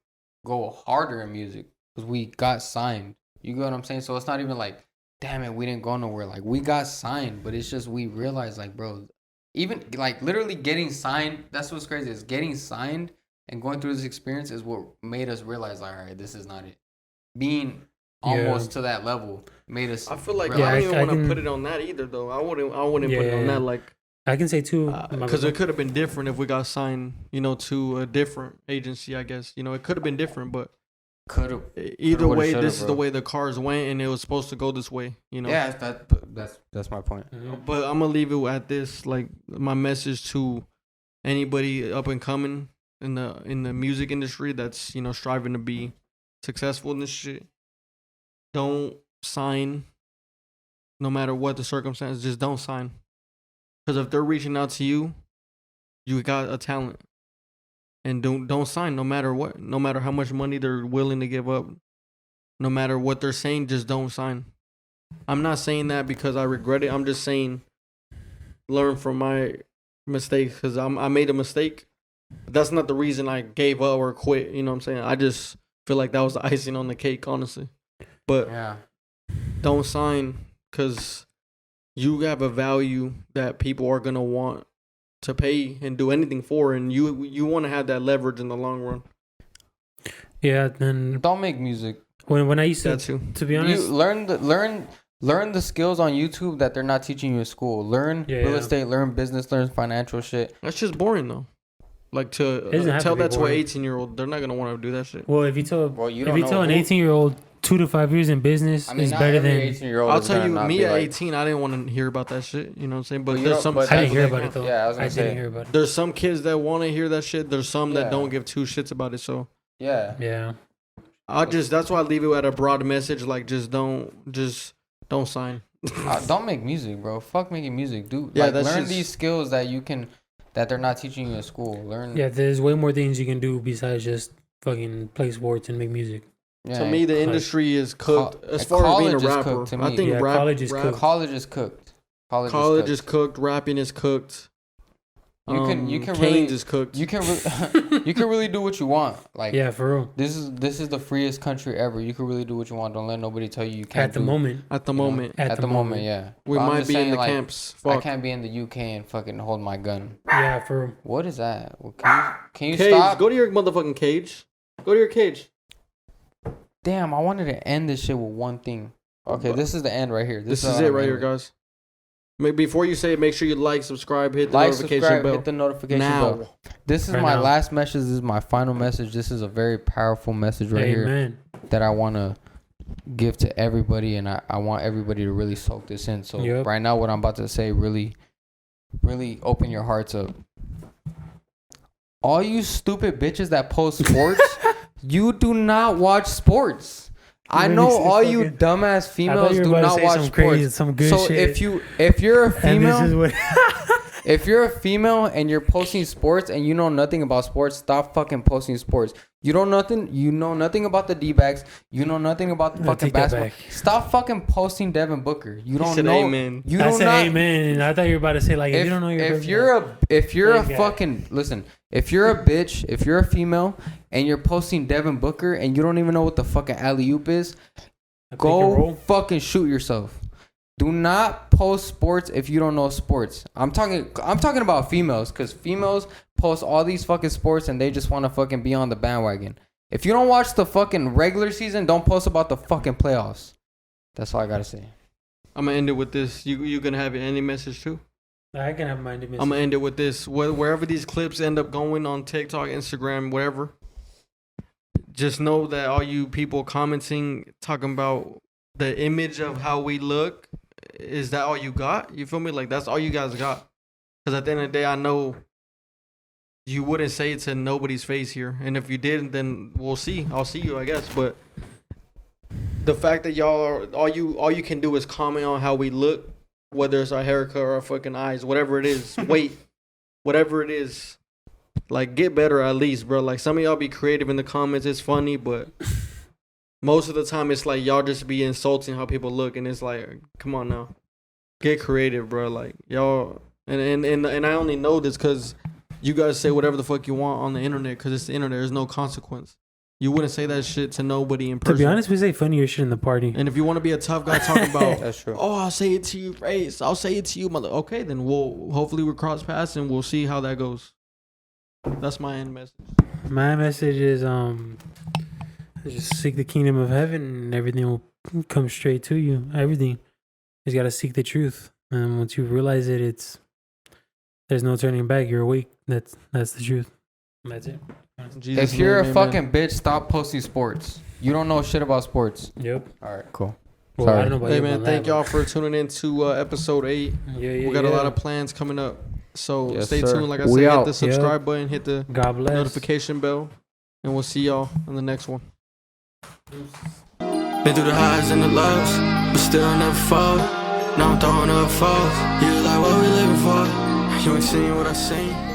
go harder in music because we got signed. You get what I'm saying? So it's not even like, damn it, we didn't go nowhere. Like we got signed, but it's just we realized, like, bro. Even like literally getting signed, that's what's crazy. Is getting signed and going through this experience is what made us realize, like, all right, this is not it. Being almost to that level made us. I feel like I don't even want to put it on that either, though. I wouldn't put it on that. Like I can say too, because it could have been different if we got signed, you know, to a different agency. I guess it could have been different, but either way, this is the way the cars went, and it was supposed to go this way. You know. Yeah, that's my point. Mm-hmm. But I'm gonna leave it at this. Like my message to anybody up and coming in the music industry that's striving to be successful in this shit. Don't sign, no matter what the circumstances. Just don't sign, because if they're reaching out to you, you got a talent. And don't sign no matter what, no matter how much money they're willing to give up, no matter what they're saying, just don't sign. I'm not saying that because I regret it. I'm just saying learn from my mistakes because I made a mistake. But that's not the reason I gave up or quit. You know what I'm saying? I just feel like that was the icing on the cake, honestly. But don't sign because you have a value that people are gonna want to pay and do anything for, and you want to have that leverage in the long run. Yeah, then Don't make music. when I used That too. to be honest, You learn the skills on YouTube that they're not teaching you in school. Learn real estate, learn business, learn financial shit. That's just boring though. Like to doesn't have tell to be that to an boring. 18-year-old, they're not gonna want to do that shit. well, if you tell Well, you if don't you know tell an who- 18-year-old 2 to 5 years in business I mean, is not better every than 18-year-old. I'll is tell gonna you, not me be at like, 18, I didn't want to hear about that shit. You know what I'm saying? But Well, you there's don't- some. but I that's didn't hear what about it though. Yeah, I was gonna say. didn't hear about it. There's some kids that want to hear that shit. There's some that Yeah. don't give two shits about it. So Yeah. Yeah. that's why I leave it at a broad message. Like just don't sign. Don't make music, bro. Fuck making music, dude. Yeah, Like, that's learn just- these skills that they're not teaching you in school. Learn. Yeah, there's way more things you can do besides just fucking play sports and make music. Yeah, To me, the industry is cooked as far as college being a is rapper. cooked to I me. think Yeah, college is cooked. college is cooked. College is cooked. Rapping is cooked. You can Canes really is cooked. you can you can really do what you want. Like Yeah, for real. this is the freest country ever. You can really do what you want. Don't let nobody tell you can't. At the do- moment. At the you know, moment, At the moment, yeah. we But I'm might just be in saying, the like, camps. I Fuck. can't be in the UK and fucking hold my gun. Yeah, for real. What is that? Well, can you Cage, stop? go to your motherfucking cage. Go to your cage. Damn, I wanted to end this shit with one thing. Okay, this is the end right here. This what is I'm it right ending here, with. guys. Before you say it, make sure you like, subscribe, hit the Like, notification subscribe, bell. hit the notification Now. bell. This is Right my now. last message. This is my final message. This is a very powerful message right here Amen. that I want to give to everybody, and I want everybody to really soak this in. So Yep. right now, what I'm about to say, really, really open your hearts up. All you stupid bitches that post sports, you do not watch sports. I Really know say all you fucking- dumbass I thought females you were do about to not say watch some sports. crazy, some good So shit. if you're a and this is female, what if you're a female and you're posting sports and you know nothing about sports, stop fucking posting sports. You know nothing about the D-backs. You know nothing about the No, fucking take that basketball. back. Stop fucking posting Devin Booker. You He don't said know. amen. You I do said not. amen, and I thought you were about to say like if you don't know your if person, you're a Big guy. fucking listen, if you're a bitch, if you're a female and you're posting Devin Booker and you don't even know what the fucking alley-oop is, a pick and go roll. fucking shoot yourself. Do not post sports if you don't know sports. I'm talking about females, because females post all these fucking sports and they just want to fucking be on the bandwagon. If you don't watch the fucking regular season, don't post about the fucking playoffs. That's all I gotta say. I'm gonna end it with this. You gonna have any message too? I can have mine. I'm gonna end it with this. Wherever these clips end up going on TikTok, Instagram, whatever, just know that all you people commenting, talking about the image of how we look, is that all you got? You feel me? Like that's all you guys got. Because at the end of the day, I know you wouldn't say it to nobody's face here, and if you did, then we'll see. I'll see you, I guess. But the fact that y'all are all you can do is comment on how we look, whether it's our haircut or our fucking eyes, whatever it is, weight, whatever it is. Like, get better at least, bro. Like, some of y'all be creative in the comments. It's funny, but most of the time it's like y'all just be insulting how people look, and it's like, come on now, get creative, bro. Like, y'all, and I only know this because you guys say whatever the fuck you want on the internet because it's the internet. There's no consequence. You wouldn't say that shit to nobody in person. To be honest, we say funnier shit in the party. And if you want to be a tough guy talking about, That's true. oh, I'll say it to you, face. I'll say it to you, mother. Okay, then hopefully we'll cross paths and we'll see how that goes. That's my end message. My message is just seek the kingdom of heaven and everything will come straight to you. Everything. You just gotta seek the truth. And once you realize it, there's no turning back. You're awake. That's the truth. That's it. In Jesus' If you're a name, fucking amen. bitch, stop posting sports. You don't know shit about sports. Yep. All right, cool. Well, Sorry. I don't know about Hey you, man, but thank that- y'all for tuning in to episode 8. Yeah, We got a lot of plans coming up, so Yes, stay sir. tuned. Like I We said, hit out. the subscribe button, hit the God bless. notification bell, and we'll see y'all in the next one. Been through the highs and the lows, but still never fall. Now I'm throwing up falls. You like what we living for? You ain't seen what I seen.